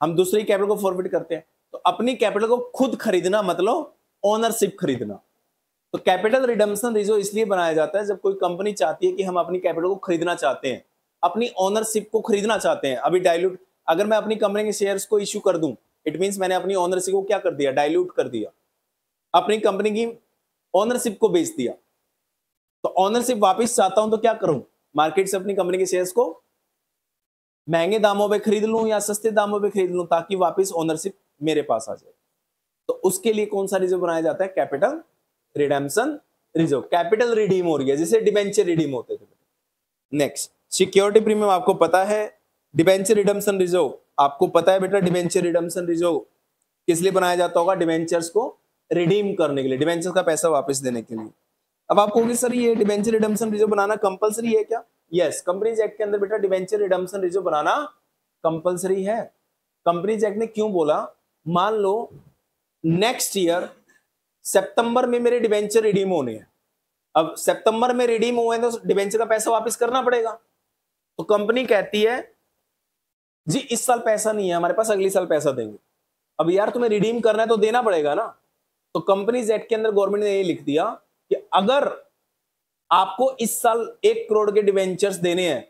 हम दूसरी कैपिटल को फॉरफिट करते हैं। तो अपनी कैपिटल को खुद खरीदना मतलब ओनरशिप खरीदना। तो कैपिटल रिडम्पशन रिजर्व इसलिए बनाया जाता है जब कोई कंपनी चाहती है कि हम अपनी कैपिटल को खरीदना चाहते हैं, अपनी ओनरशिप को खरीदना चाहते हैं। अभी डाइल्यूट, अगर मैं अपनी कंपनी के शेयर्स को इश्यू कर दूं, इट मींस मैंने अपनी ओनरशिप को क्या कर दिया? डाइल्यूट कर दिया, अपनी कंपनी की ओनरशिप को बेच दिया। तो ओनरशिप वापस चाहता हूं तो क्या करूं? मार्केट से अपनी कंपनी के शेयर्स को महंगे दामों पे खरीद लूं या सस्ते दामों पे खरीद लूं ताकि वापस ओनरशिप मेरे पास आ जाए। तो उसके लिए कौन सा रिजर्व बनाया जाता है? Capital redemption reserve. Capital redeem हो रही है, जैसे डिबेंचर रिडीम होते थे। नेक्स्ट सिक्योरिटी प्रीमियम आपको पता है, डिबेंचर रिडम्पशन रिजर्व आपको पता है बेटा, डिबेंचर रिडम्पशन रिजर्व किस लिए बनाया जाता होगा, डिबेंचर्स को रिडीम करने के लिए, डिबेंचर का पैसा वापस देने के लिए। अब आप कहोगे सर ये डिबेंचर रिडम्पशन रिजर्व बनाना कंपलसरी है क्या? यस, कंपनीज एक्ट के अंदर बेटा डिबेंचर रिडम्पशन रिजर्व बनाना कंपलसरी है। कंपनीज एक्ट ने क्यों बोला, मान लो नेक्स्ट ईयर सितंबर में मेरे डिबेंचर रिडीम होने हैं, अब सितंबर में रिडीम हुए तो डिबेंचर का पैसा वापस करना पड़ेगा, तो कंपनी कहती है जी इस साल पैसा नहीं है हमारे पास, अगले साल पैसा देंगे। अब यार तुम्हें रिडीम करना है तो देना पड़ेगा ना। तो कंपनीज एक्ट के अंदर गवर्नमेंट ने ये लिख दिया कि अगर आपको इस साल 1 करोड़ के डिवेंचर्स देने हैं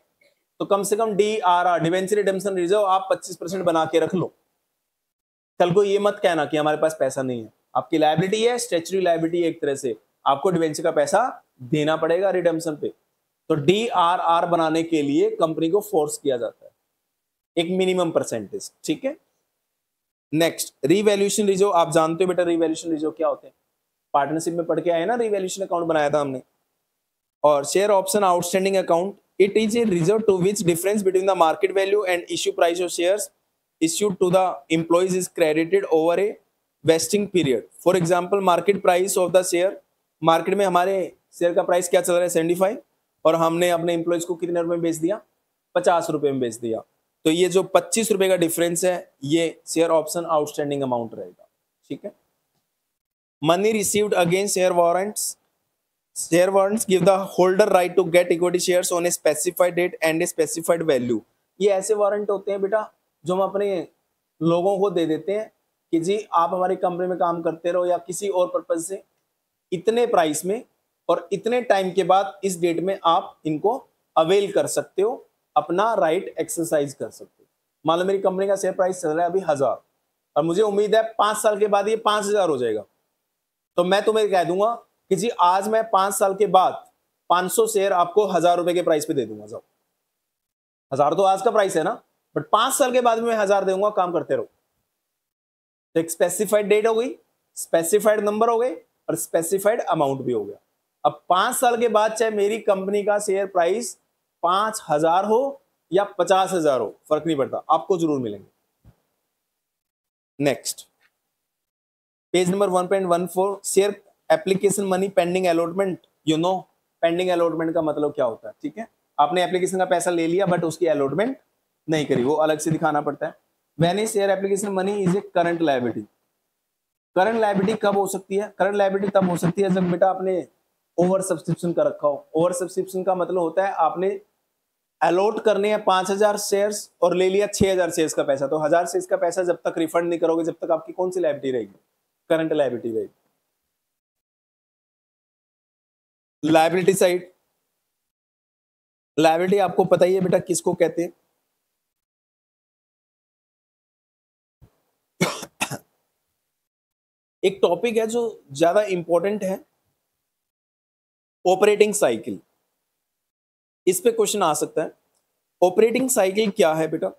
तो कम से कम DRR, डिवेंचर रिडेम्पशन रिजर्व, आप 25% बना के रख लो। कल को ये मत कहना कि हमारे पास पैसा नहीं है, आपकी लायबिलिटी है, स्टैच्यूटरी लायबिलिटी है, एक तरह से आपको डिवेंचर का पैसा देना पड़ेगा रिडेम्पशन पे। तो DRR बनाने के लिए कंपनी को फोर्स किया जाता है, एक मिनिमम परसेंटेज, ठीक है। नेक्स्ट, रिवैल्यूएशन रिजर्व, आप जानते हो बेटा रिवैल्यूएशन रिजर्व क्या होते हैं, पार्टनरशिप में पढ़ के आए ना, रिवैल्यूएशन अकाउंट बनाया था हमने। और share option outstanding account, it is a reserve to which difference between the market value and issue price of shares issued to the employees is credited over a vesting period. For example, market price of the share, market में हमारे share का price क्या चल रहा है 75, और हमने अपने एम्प्लॉइज को कितने रुपए में बेच दिया, 50 रुपए में बेच दिया। तो ये जो 25 रुपए का डिफरेंस है ये शेयर ऑप्शन आउटस्टैंडिंग अमाउंट रहेगा, ठीक है। Money received against share warrants, share warrants give the holder right to get equity shares on a specified date and a specified value. ये ऐसे वारंट होते हैं बेटा जो हम अपने लोगों को दे देते हैं कि जी आप हमारी कंपनी में काम करते रहो या किसी और पर्पज से, इतने प्राइस में और इतने टाइम के बाद इस डेट में आप इनको अवेल कर सकते हो, अपना राइट एक्सरसाइज कर सकते हो। मान लो मेरी कंपनी का शेयर प्राइस चल रहा है अभी 1000 और मुझे उम्मीद है 5 साल के बाद ये 5000 हो जाएगा, तो मैं तुम्हें कह दूंगा कि जी आज मैं 5 साल के बाद 500 शेयर आपको 1000 रुपए के प्राइस पे दे दूंगा। 1000 तो आज का प्राइस है ना, बट 5 साल के बाद में 1000 दूंगा, काम करते रहो। तो एक स्पेसिफाइड डेट हो गई, स्पेसिफाइड नंबर हो गए और स्पेसिफाइड अमाउंट भी हो गया। अब 5 साल के बाद चाहे मेरी कंपनी का शेयर प्राइस 5000 हो या 50,000 हो, फर्क नहीं पड़ता, आपको जरूर मिलेंगे। Next, page number 1.14, share application money pending allotment. You know pending allotment का मतलब क्या होता है, ठीक है। आपने एप्लीकेशन का पैसा ले लिया बट उसकी अलॉटमेंट नहीं करी, वो अलग से दिखाना पड़ता है। When A share application money is a current liability. Current liability कब हो सकती है, करंट लायबिलिटी तब हो सकती है जब बेटा आपने ओवर सब्सक्रिप्शन कर रखा हो। ओवर सब्सक्रिप्शन का मतलब होता है आपने अलॉट करने हैं 5000 शेयर्स और ले लिया 6000 शेयर्स का पैसा, तो 1000 शेयर्स का पैसा जब तक रिफंड नहीं करोगे जब तक आपकी कौन सी लायबिलिटी रहेगी, करंट लायबिलिटी रहेगी। लायबिलिटी साइड, लायबिलिटी आपको पता ही है बेटा किसको कहते हैं, एक टॉपिक है जो ज्यादा इंपॉर्टेंट है, ऑपरेटिंग साइकिल। इस पे क्वेश्चन आ सकता है। ऑपरेटिंग साइकिल क्या है बेटा,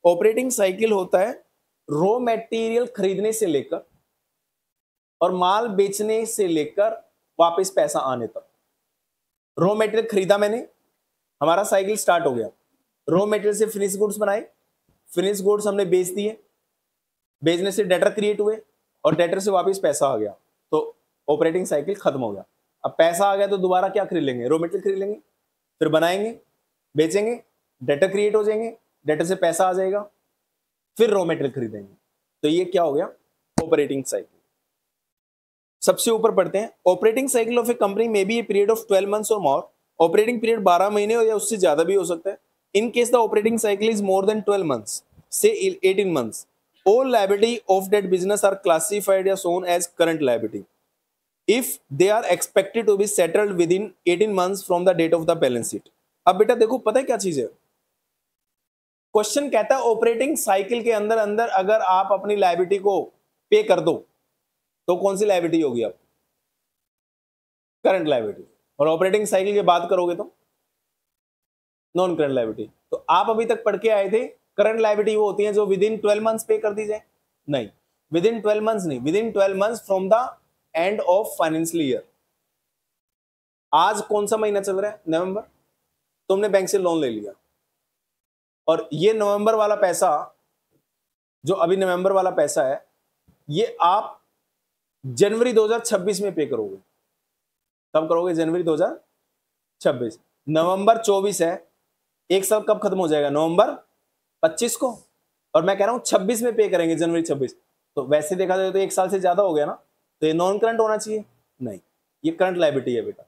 ऑपरेटिंग साइकिल होता है रॉ मटेरियल खरीदने से लेकर और माल बेचने से लेकर वापस पैसा आने तक। रॉ मटेरियल खरीदा मैंने, हमारा साइकिल स्टार्ट हो गया, रॉ मटेरियल से फिनिश गुड्स बनाए, फिनिश गुड्स हमने बेच दिए, बेचने से डेटर क्रिएट हुए और डेटर से वापस पैसा आ गया, तो ऑपरेटिंग साइकिल खत्म हो गया। अब पैसा आ गया तो दोबारा क्या खरीद लेंगे, रॉ मटेरियल खरीद लेंगे, फिर बनाएंगे, बेचेंगे, डेटर क्रिएट हो जाएंगे, डेटर से पैसा आ जाएगा, फिर रॉ मटेरियल खरीदेंगे, तो ये क्या हो गया ऑपरेटिंग साइकिल। सबसे ऊपर पढ़ते हैं, operating cycle of a company may be a period of 12 months और मोर। ऑपरेटिंग पीरियड 12 महीने या उससे ज्यादा भी हो सकता है। In case the operating cycle is more than 12 months से 18 months, all liability of that business are classified as shown as current liability if they are expected to be settled within 18 months from the date of the balance sheet। अब बेटा देखो पता है क्या चीज है, question कहता है ऑपरेटिंग साइकिल के अंदर अंदर अगर आप अपनी लायबिलिटी को पे कर दो तो कौन सी लायबिलिटी होगी, आप करंट लायबिलिटी, और ऑपरेटिंग साइकिल की बात करोगे तो नॉन करंट लायबिलिटी। तो आप अभी तक पढ़ के आए थे करंट लायबिलिटी वो होती है जो विद इन 12 मंथ्स पे कर दी जाए, नहीं विद इन 12 मंथ्स नहीं, with in 12 months from the end of financial year. आज कौन सा महीना चल रहा है, नवंबर, तुमने बैंक से लोन ले लिया और ये नवंबर वाला पैसा, जो अभी नवंबर वाला पैसा है, ये आप जनवरी 2026 में पे करोगे। कब करोगे? जनवरी 2026। नवंबर 24 है, एक साल कब खत्म हो जाएगा? नवंबर 25 को। और मैं कह रहा हूं 26 में पे करेंगे, जनवरी 26। तो वैसे देखा जाए तो एक साल से ज्यादा हो गया ना, तो ये नॉन करंट होना चाहिए? नहीं, ये करंट लायबिलिटी है बेटा,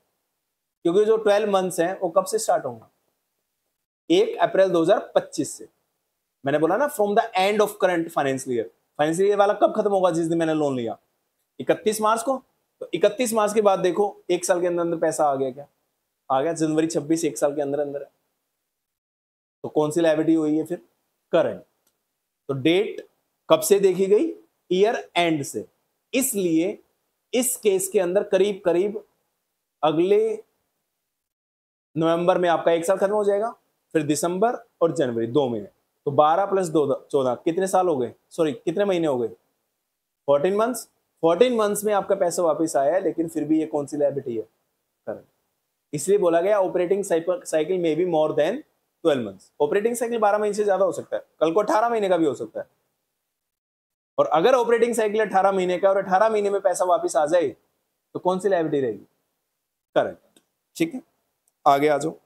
क्योंकि जो 12 मंथ्स हैं वो कब से स्टार्ट होंगे? 1 अप्रैल 2025 से। मैंने बोला ना from the end of current financial year. Financial year वाला कब खत्म होगा? जिस दिन मैंने लोन लिया, 31 मार्च को। तो 31 मार्च के बाद देखो एक साल के अंदर अंदर पैसा आ गया क्या? आ गया। जनवरी 26 एक साल के अंदर अंदर है। तो कौन सी लायबिलिटी हुई है फिर? करंट। तो डेट कब से देखी गई? ईयर एंड से। इसलिए इस केस के अंदर करीब करीब अगले नवंबर में आपका एक साल खत्म हो जाएगा, फिर दिसंबर और जनवरी 2 महीने। तो 12 + 2 14, कितने साल हो गए? सॉरी, कितने महीने हो गए? 14 मंथ्स। 14 मंथ्स में आपका पैसा वापस आया है, लेकिन फिर भी ये कौन सी लायबिलिटी है? करंट। इसलिए बोला गया ऑपरेटिंग साइकिल में भी more than 12 months. Operating cycle 12 महीने से ज्यादा हो सकता है, कल को 18 महीने का भी हो सकता है। और अगर ऑपरेटिंग साइकिल 18 महीने का और 18 महीने में पैसा वापस आ जाए तो कौन सी लायबिलिटी रहेगी? करंट। ठीक है, आगे आ जाओ।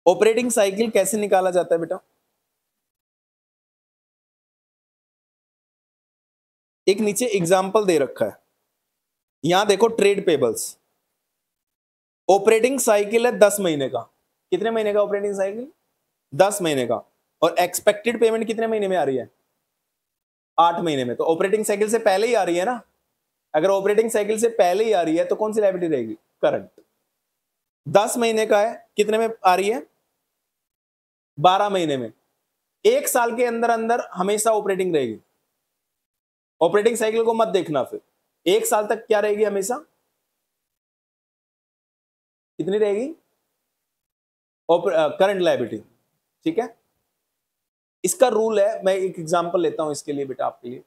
ऑपरेटिंग साइकिल कैसे निकाला जाता है बेटा? एक नीचे एग्जाम्पल दे रखा है, यहां देखो, ट्रेड पेबल्स। ऑपरेटिंग साइकिल है 10 महीने का। कितने महीने का ऑपरेटिंग साइकिल? 10 महीने का। और एक्सपेक्टेड पेमेंट कितने महीने में आ रही है? 8 महीने में। तो ऑपरेटिंग साइकिल से पहले ही आ रही है ना। अगर ऑपरेटिंग साइकिल से पहले ही आ रही है तो कौन सी लायबिलिटी रहेगी? करंट। 10 महीने का है, कितने में आ रही है? 12 महीने में। एक साल के अंदर अंदर हमेशा ऑपरेटिंग रहेगी। ऑपरेटिंग साइकिल को मत देखना, फिर एक साल तक क्या रहेगी हमेशा? कितनी रहेगी? Current liability. ठीक है, इसका रूल है, मैं एक एग्जांपल लेता हूं इसके लिए बेटा, आपके लिए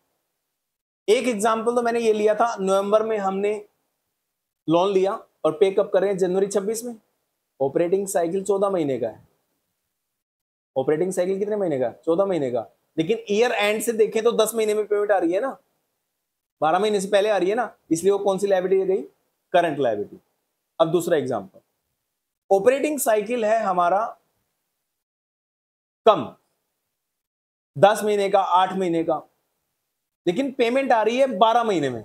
एक एग्जांपल तो मैंने ये लिया था, नवंबर में हमने लोन लिया और पे कब करें? जनवरी 26 में। ऑपरेटिंग साइकिल 14 महीने का है। ऑपरेटिंग साइकिल कितने महीने का? 14 महीने का। लेकिन ईयर एंड से देखें तो 10 महीने में पेमेंट आ रही है ना, 12 महीने से पहले आ रही है ना, इसलिए वो कौन सी लायबिलिटी गई? Current liability. अब दूसरा एग्जांपल, ऑपरेटिंग साइकिल है हमारा कम, 10 महीने का, 8 महीने का, लेकिन पेमेंट आ रही है 12 महीने में।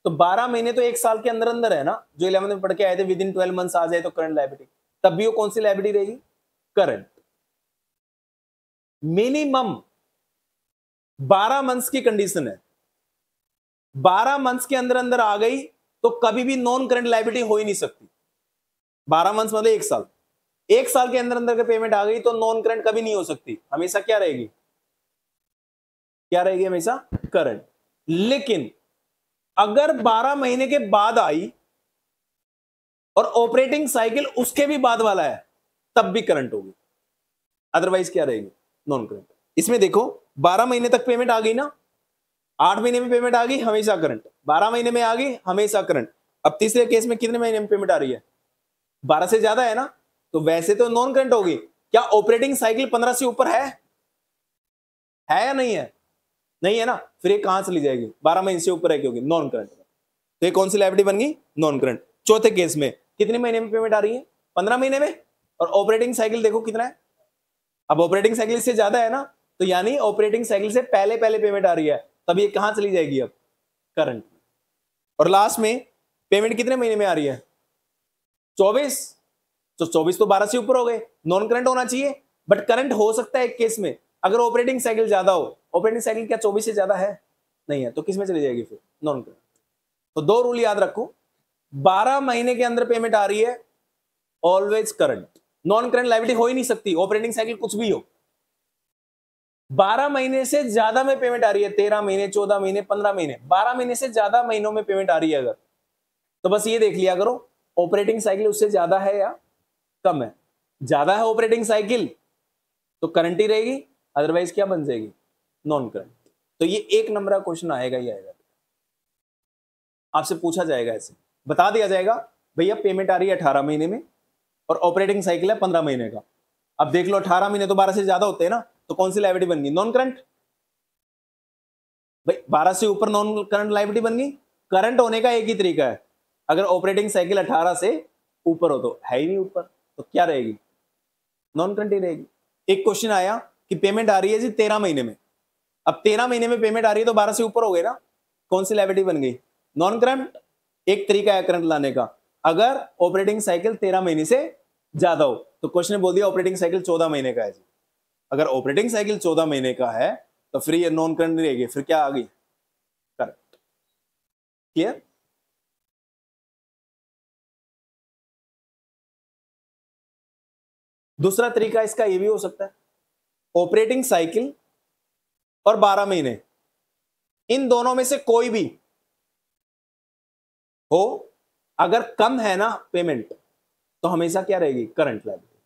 तो 12 महीने तो एक साल के अंदर अंदर है ना, जो 11th में पढ़ के आए थे, विद इन 12 मंथ्स आ जाए तो करंट लायबिलिटी। तब भी वो कौन सी लायबिलिटी रहेगी? करंट। मिनिमम 12 मंथ्स की कंडीशन है, 12 मंथ्स के अंदर अंदर आ गई तो कभी भी नॉन करंट लायबिलिटी हो ही नहीं सकती। 12 मंथ्स मतलब एक साल, एक साल के अंदर अंदर के पेमेंट आ गई तो नॉन करंट कभी नहीं हो सकती, हमेशा क्या रहेगी? क्या रहेगी? हमेशा करंट। लेकिन अगर 12 महीने के बाद आई और ऑपरेटिंग साइकिल उसके भी बाद वाला है, तब भी करंट होगी, अदरवाइज क्या रहेगी? Non current. इसमें देखो 12 महीने तक पेमेंट आ गई ना, 8 महीने में पेमेंट आ गई, हमेशा करंट। 12 महीने में आ गई, हमेशा करंट। अब तीसरे केस में कितने महीने में पेमेंट आ रही है? 12 से ज्यादा है ना, तो वैसे तो नॉन करंट होगी। क्या ऑपरेटिंग साइकिल 15 से ऊपर है या नहीं है? नहीं है ना, फिर ये कहां चली जाएगी? 12 महीने से ऊपर है क्योंकि नॉन करंट। तो ये कौन सी लायबिलिटी बन गई? Non current. चौथे केस में कितने महीने में पेमेंट आ रही है? 15 महीने में। और ऑपरेटिंग साइकिल देखो कितना है, अब ऑपरेटिंग साइकिल से ज्यादा है ना, तो यानी ऑपरेटिंग साइकिल से पहले पहले पेमेंट आ रही है, तब ये कहां चली जाएगी? अब करंट। और लास्ट में पेमेंट कितने महीने में आ रही है? 24। तो 24 तो 12 से ऊपर हो गए, नॉन करंट होना चाहिए। बट करंट हो सकता है एक केस में, अगर ऑपरेटिंग साइकिल ज्यादा हो। ऑपरेटिंग साइकिल क्या 24 से ज्यादा है? नहीं है, तो किस में चली जाएगी फिर? Non current. तो दो रूल याद रखो, 12 महीने के अंदर पेमेंट आ रही है, always current. Non current liability हो ही नहीं सकती, ऑपरेटिंग साइकिल कुछ भी हो। 12 महीने से ज्यादा में पेमेंट आ रही है, 13 महीने, 14 महीने, 15 महीने, 12 महीने से ज्यादा महीनों में पेमेंट आ रही है अगर, तो बस ये देख लिया करो ऑपरेटिंग साइकिल उससे ज्यादा है या कम है। ज्यादा है ऑपरेटिंग साइकिल तो करंट ही रहेगी, अदरवाइज क्या बन जाएगी? Non current. तो ये 1 नंबर का क्वेश्चन आएगा ही आएगा, आपसे पूछा जाएगा, ऐसे बता दिया जाएगा भैया पेमेंट आ रही है 18 महीने में और ऑपरेटिंग साइकिल है 15 महीने का। अब देख लो 18 महीने तो 12 से ज्यादा होते हैं ना, तो कौन सी लायबिलिटी बन गई? Non current. भाई 12 से ऊपर नॉन करंट लायबिलिटी बन गई। करंट होने का एक ही तरीका है, अगर ऑपरेटिंग साइकिल 18 से ऊपर हो तो है ही नहीं ऊपर, तो क्या रहेगी? नॉन करंट ही रहेगी। एक क्वेश्चन आया कि पेमेंट आ रही है जी 13 महीने में, अब 13 महीने में पेमेंट आ रही है तो 12 से ऊपर हो गई ना, कौन सी लायबिलिटी बन गई? Non current. एक तरीका है करंट लाने का, अगर ऑपरेटिंग साइकिल 13 महीने से ज्यादा हो, तो क्वेश्चन ने बोल दिया ऑपरेटिंग साइकिल 14 महीने का है जी। अगर ऑपरेटिंग साइकिल 14 महीने का है तो फिर ये नॉन करंट नहीं रहेगी, फिर क्या आ गई? करंट। क्लियर? दूसरा तरीका इसका ये भी हो सकता है, ऑपरेटिंग साइकिल और 12 महीने, इन दोनों में से कोई भी हो, अगर कम है ना पेमेंट, तो हमेशा क्या रहेगी? Current liability.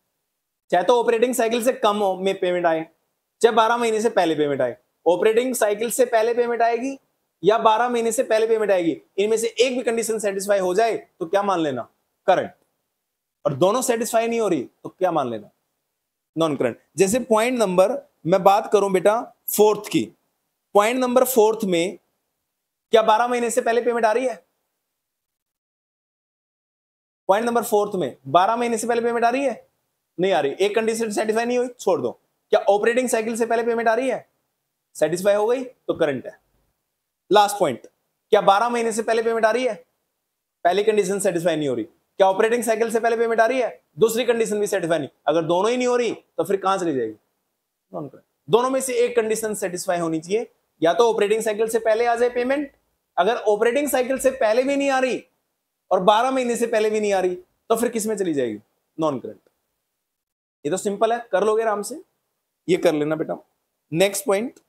चाहे तो ऑपरेटिंग साइकिल से कम हो में पेमेंट आए, चाहे 12 महीने से पहले पेमेंट आए। ऑपरेटिंग साइकिल से पहले पेमेंट आएगी या 12 महीने से पहले पेमेंट आएगी, इनमें से एक भी कंडीशन सेटिस्फाई हो जाए तो क्या मान लेना? करंट। और दोनों सेटिस्फाई नहीं हो रही तो क्या मान लेना? Non current. जैसे पॉइंट नंबर, मैं बात करूं बेटा फोर्थ की, पॉइंट नंबर फोर्थ में क्या 12 महीने से पहले पेमेंट आ रही है? पॉइंट नंबर फोर्थ में 12 महीने से पहले पेमेंट आ रही है? नहीं आ रही। एक कंडीशन सेटिस्फाई नहीं हुई, छोड़ दो। क्या ऑपरेटिंग साइकिल से पहले पेमेंट आ रही है? सेटिस्फाई हो गई तो करंट है। लास्ट पॉइंट, क्या 12 महीने से पहले पेमेंट आ रही है? पहली कंडीशन सेटिस्फाई नहीं हो रही। क्या ऑपरेटिंग साइकिल से पहले पेमेंट आ रही है? दूसरी कंडीशन भी सेटिस्फाई नहीं। अगर दोनों ही नहीं हो रही तो फिर कहां चली जाएगी? Non current. दोनों में से एक कंडीशन सेटिस्फाई होनी चाहिए, या तो ऑपरेटिंग साइकिल से पहले आ जाए पेमेंट, अगर ऑपरेटिंग साइकिल से पहले भी नहीं आ रही और 12 महीने से पहले भी नहीं आ रही तो फिर किस में चली जाएगी? Non current. ये तो सिंपल है, कर लोगे आराम से, ये कर लेना बेटा। नेक्स्ट पॉइंट,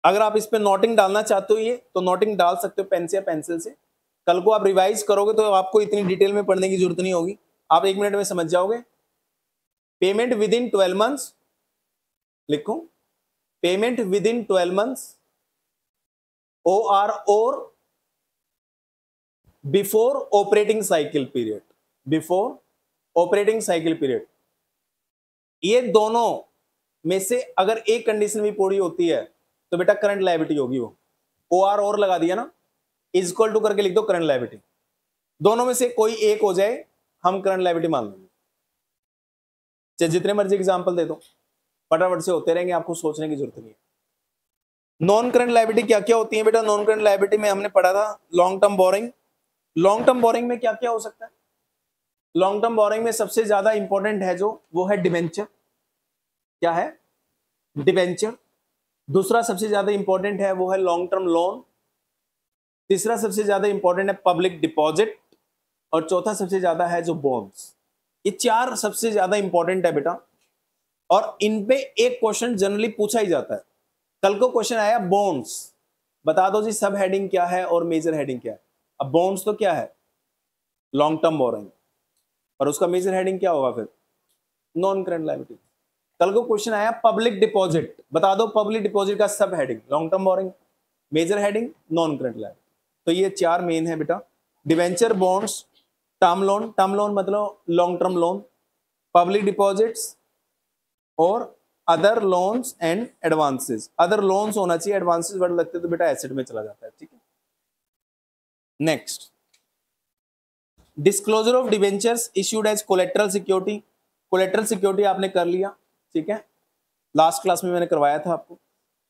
अगर आप इस पे नोटिंग डालना चाहते हो ये, तो नोटिंग डाल सकते हो पेन से या पेंसिल से। कल को आप रिवाइज करोगे तो आपको इतनी डिटेल में पढ़ने की जरूरत नहीं होगी, आप 1 मिनट में समझ जाओगे। पेमेंट विद इन 12 मंथ्स, लिखो payment with in 12 months, OR और before operating cycle period, before operating cycle period, ये दोनों में से अगर एक कंडीशन भी पूरी होती है तो बेटा करंट लायबिलिटी होगी वो। OR और लगा दिया ना, इज इक्वल टू करके लिख दो करंट लायबिलिटी। दोनों में से कोई एक हो जाए हम करंट लायबिलिटी मान लेंगे, चाहे जितने मर्जी एग्जांपल दे दो, फटाफट से होते रहेंगे, आपको सोचने की जरूरत नहीं है। नॉन करंट लायबिलिटी क्या क्या होती है बेटा? नॉन करंट लायबिलिटी में हमने पढ़ा था long term boring. Long term boring में क्या क्या हो सकता है? लॉन्ग टर्म बोरिंग में सबसे ज्यादा इंपॉर्टेंट है जो, वो है डिबेंचर। क्या है? डिबेंचर। दूसरा सबसे ज्यादा इंपॉर्टेंट है वो है लॉन्ग टर्म लोन। तीसरा सबसे ज्यादा इंपॉर्टेंट है पब्लिक डिपॉजिट। और चौथा सबसे ज्यादा है जो बॉन्ड्स। ये चार सबसे ज्यादा इंपॉर्टेंट है बेटा, और इन पे एक क्वेश्चन जनरली पूछा ही जाता है। कल को क्वेश्चन आया बॉन्ड्स, बता दो जी सब हेडिंग क्या है और मेजर हेडिंग क्या है। अब बॉन्ड्स तो क्या है? लॉन्ग टर्म बोरिंग, और उसका मेजर हेडिंग क्या होगा फिर? Non current liability. कल को क्वेश्चन आया पब्लिक डिपॉजिट, बता दो पब्लिक डिपॉजिट का sub heading, long term borrowing, major heading non current liability. तो ये चार मेन है बेटा, debenture, bonds, term loan, term loan मतलब long term loan, public deposits और other loans and advances. Other loans होना चाहिए, एडवांसेस वर्ड लगते तो बेटा एसेट में चला जाता है। ठीक है, next, disclosure of debentures issued as collateral security. Collateral security आपने कर लिया, ठीक है, लास्ट क्लास में मैंने करवाया था आपको।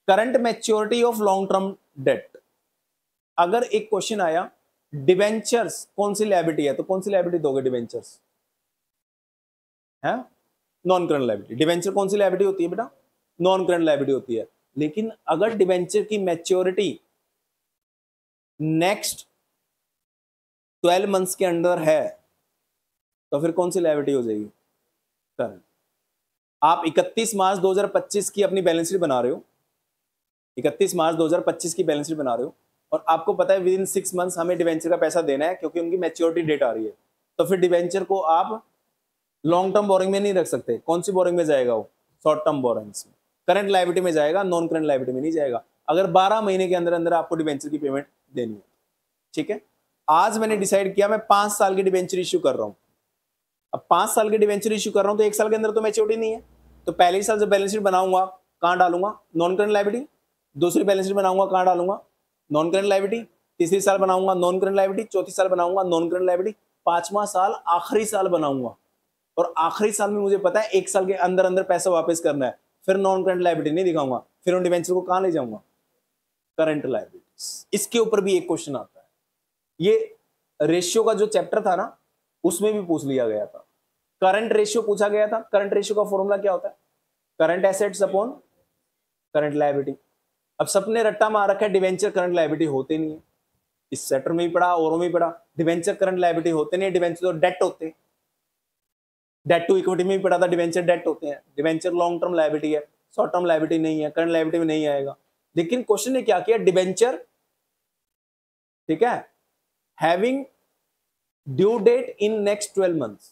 Current maturity of long term debt, अगर एक क्वेश्चन आया डिवेंचर्स कौन सी लायबिलिटी है, तो कौन सी लायबिलिटी दोगे? डिवेंचर्स है नॉन करंट लायबिलिटी। डिवेंचर कौन सी लायबिलिटी होती है बेटा? नॉन करंट लायबिलिटी होती है। लेकिन अगर डिवेंचर की मैच्योरिटी नेक्स्ट 12 मंथ्स के अंदर है तो फिर कौन सी लायबिलिटी हो जाएगी? करंट। आप 31 मार्च 2025 की अपनी बैलेंस शीट बना रहे हो, 31 मार्च 2025 की बैलेंस शीट बना रहे हो, और आपको पता है विद इन 6 मंथ्स हमें डिवेंचर का पैसा देना है क्योंकि उनकी मैच्योरिटी डेट आ रही है, तो फिर डिवेंचर को आप लॉन्ग टर्म बोरिंग में नहीं रख सकते। कौन सी बोरिंग में जाएगा वो? शॉर्ट टर्म बोरिंग्स में, करंट लायबिलिटी में जाएगा, नॉन करंट लायबिलिटी में नहीं जाएगा, अगर 12 महीने के अंदर अंदर आपको डिवेंचर की पेमेंट देनी है। ठीक है, आज मैंने डिसाइड किया मैं 5 साल की डिवेंचर इश्यू कर रहा हूं। अब 5 साल के डिवेंचर इश्यू कर रहा हूं तो 1 साल के अंदर तो मैच्योरिटी नहीं है, तो पहले ही साल जब बैलेंस शीट बनाऊंगा कहां डालूंगा, नॉन करंट लायबिलिटी। दूसरी बैलेंस शीट बनाऊंगा कहां डालूंगा, नॉन करंट लायबिलिटी। तीसरी साल बनाऊंगा नॉन करंट लायबिलिटी, चौथी साल बनाऊंगा नॉन करंट लायबिलिटी, पांचवा साल आखिरी साल बनाऊंगा। और आखिरी साल में मुझे पता है 1 साल के अंदर अंदर पैसा वापस करना है, फिर नॉन करंट लायबिलिटी नहीं दिखाऊंगा, फिर उन डिवेंचर को कहां ले जाऊंगा, करंट लायबिलिटीज। इसके ऊपर भी एक क्वेश्चन आता है, ये रेशियो का जो चैप्टर था ना उसमें भी पूछ लिया गया था, करंट रेशियो पूछा गया था। करंट रेशियो का फॉर्मूला क्या होता है, current assets upon current liability. अब सबने रट्टा मार रखा है डिवेंचर करंट लायबिलिटी होते नहीं है, इस चैप्टर में ही पढ़ा और में ही पढ़ा, डिवेंचर करंट लायबिलिटी होते नहीं, डिवेंचर तो डेट होते हैं, डेट टू इक्विटी में भी पढ़ा था, डिवेंचर डेट होते हैं, डिवेंचर लॉन्ग टर्म लायबिलिटी है, शॉर्ट टर्म लायबिलिटी नहीं है, करंट लायबिलिटी में नहीं आएगा। लेकिन क्वेश्चन ने क्या किया, डिवेंचर, ठीक है, having due date in next 12 months,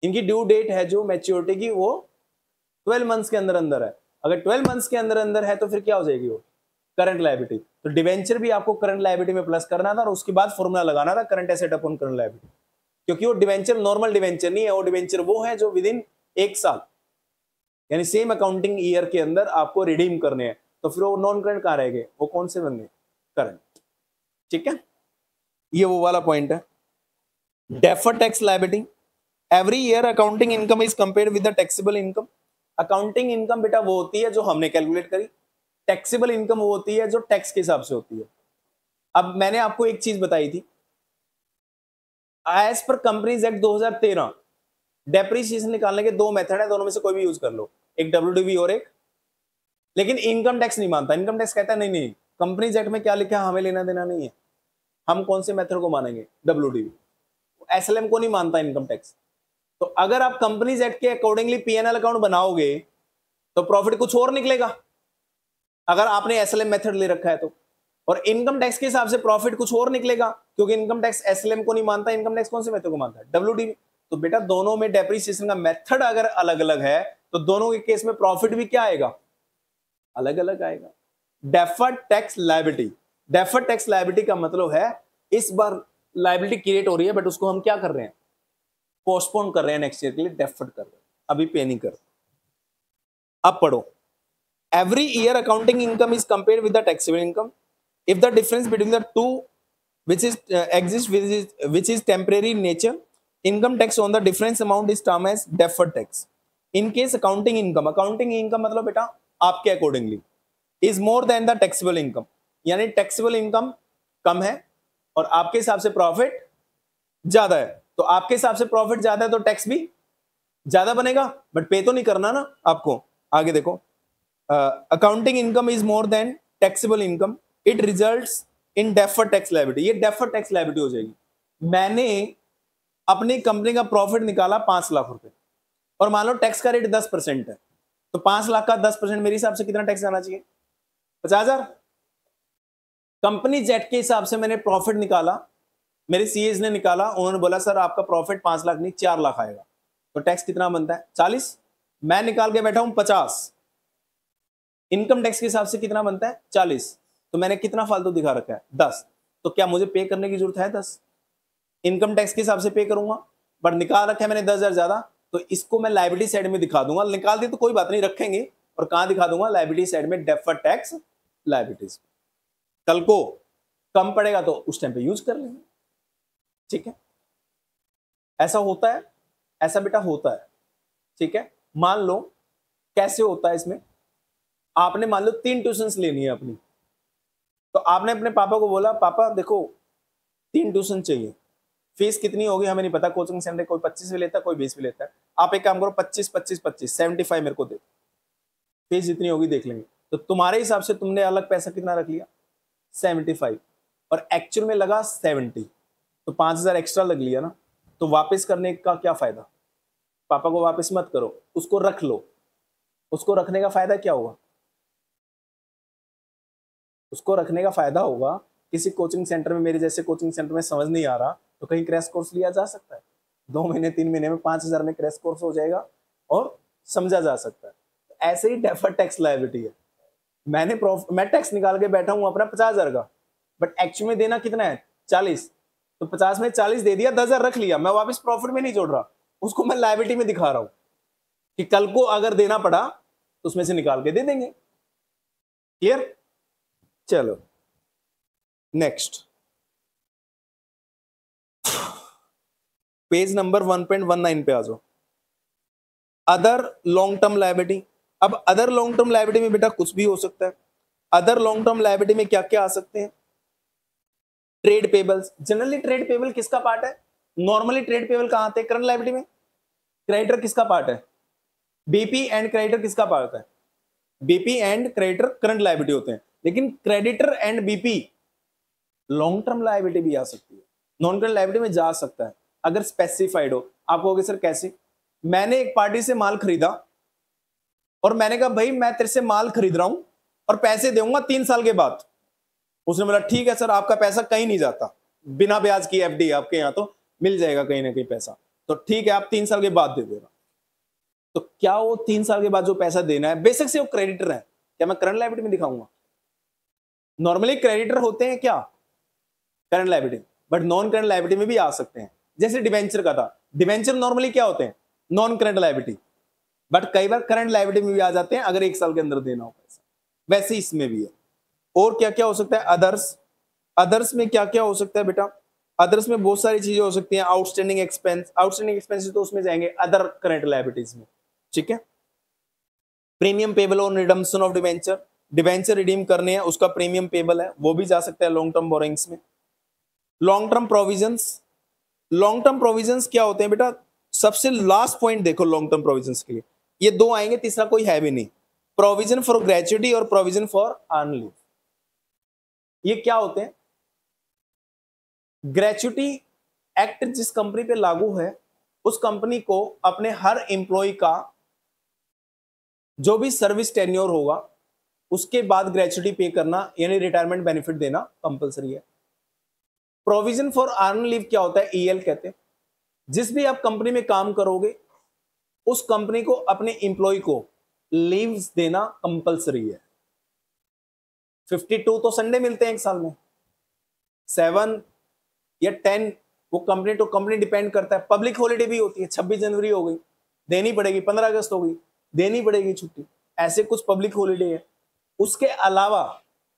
इनकी ड्यू डेट है जो मैच्योरिटी की वो 12 मंथ्स के अंदर अंदर है। अगर 12 मंथ्स के अंदर अंदर है तो फिर क्या हो जाएगी वो, करंट लायबिलिटी। तो डिवेंचर भी आपको करंट लायबिलिटी में प्लस करना था और उसके बाद फॉर्मूला लगाना था current asset upon current liability, क्योंकि वो डिवेंचर नॉर्मल डिवेंचर नहीं है, वो डिवेंचर वो है जो विद इन 1 साल यानी सेम अकाउंटिंग ईयर के अंदर आपको रिडीम करने हैं। तो फिर वो नॉन करंट कहां रह गए, वो कौन से बन गए, करंट। ठीक है, ये वो वाला पॉइंट है। Deferred tax liability, every year accounting income is compared with the taxable income. Accounting income बेटा वो होती है जो हमने कैलकुलेट करी, टैक्सेबल इनकम वो होती है जो टैक्स के हिसाब से होती है। अब मैंने आपको एक चीज बताई थी, as per companies act 2013 depreciation निकालने के 2 मेथड है, दोनों में से कोई भी यूज कर लो, एक डब्ल्यूडीवी और एक, लेकिन इनकम टैक्स नहीं मानता। इनकम टैक्स कहता है नहीं नहीं, कंपनीज एक्ट में क्या लिखा है हमें लेना देना नहीं है, हम कौन से मेथड को मानेंगे, डब्ल्यूडीवी। एसएलएम को नहीं मानता इनकम टैक्स। तो अगर आप कंपनीज एक्ट के अकॉर्डिंगली पीएनएल अकाउंट बनाओगे तो प्रॉफिट कुछ और निकलेगा, अगर आपने एसएलएम मेथड ले रखा है तो, और इनकम टैक्स के हिसाब से प्रॉफिट कुछ और निकलेगा, क्योंकि इनकम टैक्स एसएलएम को नहीं मानता, इनकम टैक्स कौन से मेथड को मानता है, डब्ल्यूडीवी। तो बेटा दोनों में डेप्रिसिएशन का मेथड अगर अलग अलग है तो दोनों के केस में प्रॉफिट भी क्या आएगा, अलग अलग आएगा। Deferred tax liability, deferred tax liability का मतलब है इस बार लायबिलिटी क्रिएट हो रही है बट उसको हम क्या कर रहे हैं, पोस्टपोन कर रहे हैं नेक्स्ट ईयर के लिए, डेफर्ड कर रहे हैं, अभी पे नहीं कर। अब पढ़ो, every year accounting income is compared with the taxable income if the difference between the two which is exists which is temporary in nature, income tax on the difference amount is termed as deferred tax. In case accounting income मतलब बेटा आपके accordingly is more than the taxable income, यानी taxable income कम है और आपके हिसाब से profit ज्यादा है, तो आपके हिसाब से प्रॉफिट ज्यादा है तो टैक्स भी ज्यादा बनेगा, बट पे तो नहीं करना ना आपको। आगे देखो, accounting income is more than taxable income, it results in deferred tax liability, ये डेफर्ड टैक्स लायबिलिटी हो जाएगी। मैंने अपनी कंपनी का प्रॉफिट निकाला 5 लाख रुपए और मान लो टैक्स का रेट 10% है, तो 5 लाख का 10% मेरे हिसाब से कितना टैक्स आना चाहिए, 50,000। कंपनी जेट के हिसाब से मैंने प्रॉफिट निकाला, मेरे सीएज ने निकाला, उन्होंने बोला सर आपका प्रॉफिट 5 लाख नहीं 4 लाख आएगा, तो टैक्स कितना बनता है 40, मैं निकाल के बैठा हूं 50, इनकम टैक्स के हिसाब से कितना बनता है 40, तो मैंने कितना फालतू दिखा रखा है 10, तो क्या मुझे पे करने की जरूरत है 10, इनकम टैक्स के हिसाब से पे करूंगा, बट निकाल रखा है मैंने 10,000 ज्यादा, तो इसको मैं लायबिलिटी साइड में दिखा दूंगा, निकाल दी तो कोई बात नहीं रखेंगे, और कहां दिखा दूंगा, लायबिलिटी साइड में, डेफर्ड टैक्स लायबिलिटीज। कल को कम पड़ेगा तो उस टाइम पे यूज कर लेंगे, ठीक है। ऐसा होता है, ऐसा बेटा होता है, ठीक है। मान लो कैसे होता है इसमें, आपने मान लो 3 ट्यूशंस लेनी है अपनी, तो आपने अपने पापा को बोला पापा देखो 3 ट्यूशन चाहिए, फीस कितनी होगी हमें नहीं पता, कोचिंग सेंटर कोई 25 भी लेता है कोई 20 भी लेता है, आप एक काम करो 25 25 25 75 मेरे को दे, फीस जितनी होगी देख लेंगे। तो तुम्हारे हिसाब से तुमने अलग पैसा कितना रख लिया 75, और एक्चुअल में लगा 70, तो 5,000 एक्स्ट्रा लग लिया ना, तो वापस करने का क्या फायदा, पापा को वापस मत करो, उसको रख लो, उसको रखने का फायदा क्या होगा, उसको रखने का फायदा होगा किसी कोचिंग सेंटर में, मेरे जैसे कोचिंग सेंटर में समझ नहीं आ रहा तो कहीं क्रैश कोर्स लिया जा सकता है, 2 महीने 3 महीने में 5,000 में क्रैश कोर्स हो जाएगा और समझा जा सकता है। ऐसे ही डेफर्ड टैक्स लायबिलिटी है, मैं टैक्स निकाल के बैठा हूं अपना 50,000 का, बट एक्चुअल में देना कितना है 40, तो 50 में 40 दे दिया, 10,000 रख लिया, मैं वापस प्रॉफिट में नहीं जोड़ रहा, उसको मैं लायबिलिटी में दिखा रहा हूं कि कल को अगर देना पड़ा तो उसमें से निकाल के दे देंगे। क्लियर? चलो नेक्स्ट पेज नंबर 1.19 पे आ जाओ। Other long term liability. अब अदर लॉन्ग टर्म लायबिलिटी में बेटा कुछ भी हो सकता है। अदर लॉन्ग टर्म लायबिलिटी में क्या क्या आ सकते हैं? Trade payables. Generally trade payable किसका पार्ट है? नॉर्मली ट्रेड पेबल कहां आते हैं? करंट लायबिलिटी में। क्रेडिटर किसका पार्ट है? बीपी एंड क्रेडिटर किसका पार्ट है? BP and creditor current liability होते हैं, लेकिन creditor and BP long term liability भी आ सकती है, नॉन करंट लायबिलिटी में जा सकता है अगर स्पेसिफाइड हो। आप कहोगे सर कैसे? मैंने एक पार्टी से माल खरीदा और मैंने कहा भाई मैं तेरे से माल खरीद रहा हूं और पैसे दूंगा 3 साल के बाद। उसने बोला ठीक है सर, आपका पैसा कहीं नहीं जाता, बिना ब्याज की एफडी आपके यहां तो मिल जाएगा कहीं ना कहीं पैसा, तो ठीक है आप 3 साल के बाद दे देना। तो क्या वो 3 साल के बाद जो पैसा देना है, बेशक से वो क्रेडिटर है, क्या मैं करंट लायबिलिटी में दिखाऊंगा? नॉर्मली क्रेडिटर होते हैं क्या? Current liability, but non current liability में भी आ सकते हैं। जैसे डिवेंचर का था, डिवेंचर नॉर्मली क्या होते हैं? नॉन करंट लायबिलिटी, बट कई बार करंट लायबिलिटी में भी आ जाते हैं अगर 1 साल के अंदर देना हो पैसा। वैसे इसमें भी है। और क्या क्या हो सकता है? अदर्स। अदर्स में क्या क्या हो सकता है बेटा? अदर्स में बहुत सारी चीजें हो सकती हैं। आउटस्टैंडिंग एक्सपेंस, आउटस्टैंडिंग एक्सपेंसेस तो उसमें जाएंगे अदर करंट लायबिलिटीज में, ठीक है। Premium payable on redemption of debenture, debenture redeem करने हैं उसका प्रीमियम पेबल है, वो भी जा सकता है लॉन्ग टर्म बोरोइंग्स में। Long term provisions. Long term provisions क्या होते हैं बेटा? सबसे लास्ट पॉइंट देखो लॉन्ग टर्म प्रोविजंस के लिए, ये 2 आएंगे, तीसरा कोई है भी नहीं। प्रोविजन फॉर ग्रेच्युटी और प्रोविजन फॉर अर्न लीव। ये क्या होते हैं? ग्रेच्युटी एक्ट जिस कंपनी पे लागू है उस कंपनी को अपने हर एम्प्लॉय का जो भी सर्विस टेन्योर होगा उसके बाद ग्रेच्युटी पे करना यानी रिटायरमेंट बेनिफिट देना कंपलसरी है। प्रोविजन फॉर अर्न लीव क्या होता है? ईएल कहते हैं। जिस भी आप कंपनी में काम करोगे उस कंपनी को अपने एम्प्लॉय को लीव्स देना कंपलसरी है। 52 तो संडे मिलते हैं एक साल में, 7 या 10 वो कंपनी टू कंपनी डिपेंड करता है। पब्लिक हॉलिडे भी होती है, 26 जनवरी हो गई देनी पड़ेगी, 15 अगस्त हो गई देनी पड़ेगी छुट्टी, ऐसे कुछ पब्लिक हॉलिडे है। उसके अलावा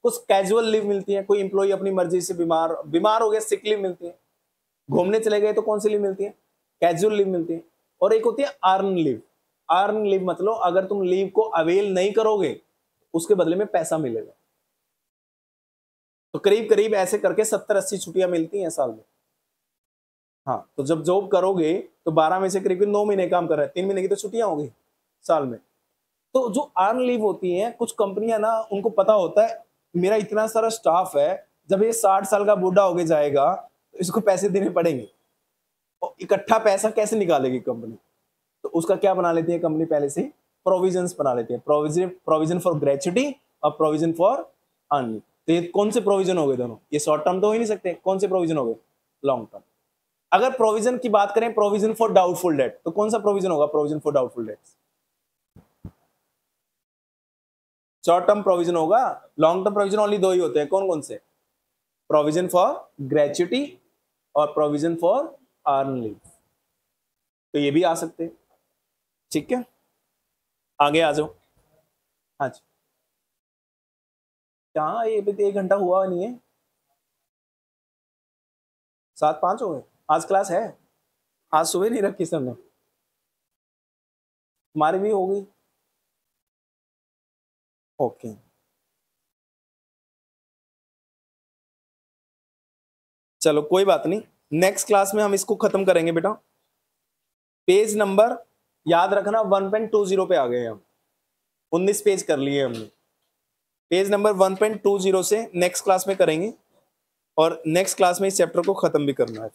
कुछ कैजुअल लीव मिलती है, कोई इंप्लॉय अपनी मर्जी से बीमार हो गया, सिक लीव मिलती है। घूमने चले गए तो कौन सी लीव मिलती है? कैजुअल लीव मिलती है। और एक होती है अर्न लीव। अर्न लीव मतलब अगर तुम लीव को अवेल नहीं करोगे उसके बदले में पैसा मिलेगा। तो करीब करीब ऐसे करके 70-80 छुट्टियां मिलती हैं साल में। हाँ, तो जब जॉब करोगे तो 12 में से करीब 9 महीने काम कर रहे हैं, 3 महीने की तो छुट्टियां होगी साल में। तो जो अर्न लीव होती हैं, कुछ कंपनियां ना उनको पता होता है मेरा इतना सारा स्टाफ है, जब ये 60 साल का बूढ़ा होके जाएगा तो इसको पैसे देने पड़ेंगे, और इकट्ठा पैसा कैसे निकालेगी कंपनी? तो उसका क्या बना लेती है कंपनी? पहले से प्रोविजंस बना लेती है, प्रोविजन फॉर ग्रेच्युटी और प्रोविजन फॉर अर्न लीव। तो ये कौन से प्रोविजन हो गए दोनों? ये शॉर्ट टर्म तो हो ही नहीं सकते, कौन से प्रोविजन हो गए? Long term. अगर प्रोविजन की बात करें, प्रोविजन फॉर डाउटफुल डेट, तो कौन सा प्रोविजन होगा? Provision for doubtful debt short term provision होगा। लॉन्ग टर्म प्रोविजन ओनली 2 ही होते हैं, कौन कौन से? प्रोविजन फॉर ग्रेच्युटी और प्रोविजन फॉर अर्न लीव। तो ये भी आ सकते हैं, ठीक है। आगे आ जाओ। हाँ जी, क्या ये भी 1 घंटा हुआ नहीं है? 7-5 हो गए। आज क्लास है? आज सुबह नहीं रखी सबने? हमारी भी हो गई। ओके, चलो कोई बात नहीं, नेक्स्ट क्लास में हम इसको खत्म करेंगे बेटा। पेज नंबर याद रखना 1.20 पे आ गए हम, 19 पेज कर लिए हमने। पेज नंबर 1.20 से नेक्स्ट क्लास में करेंगे और नेक्स्ट क्लास में इस चैप्टर को खत्म भी करना है।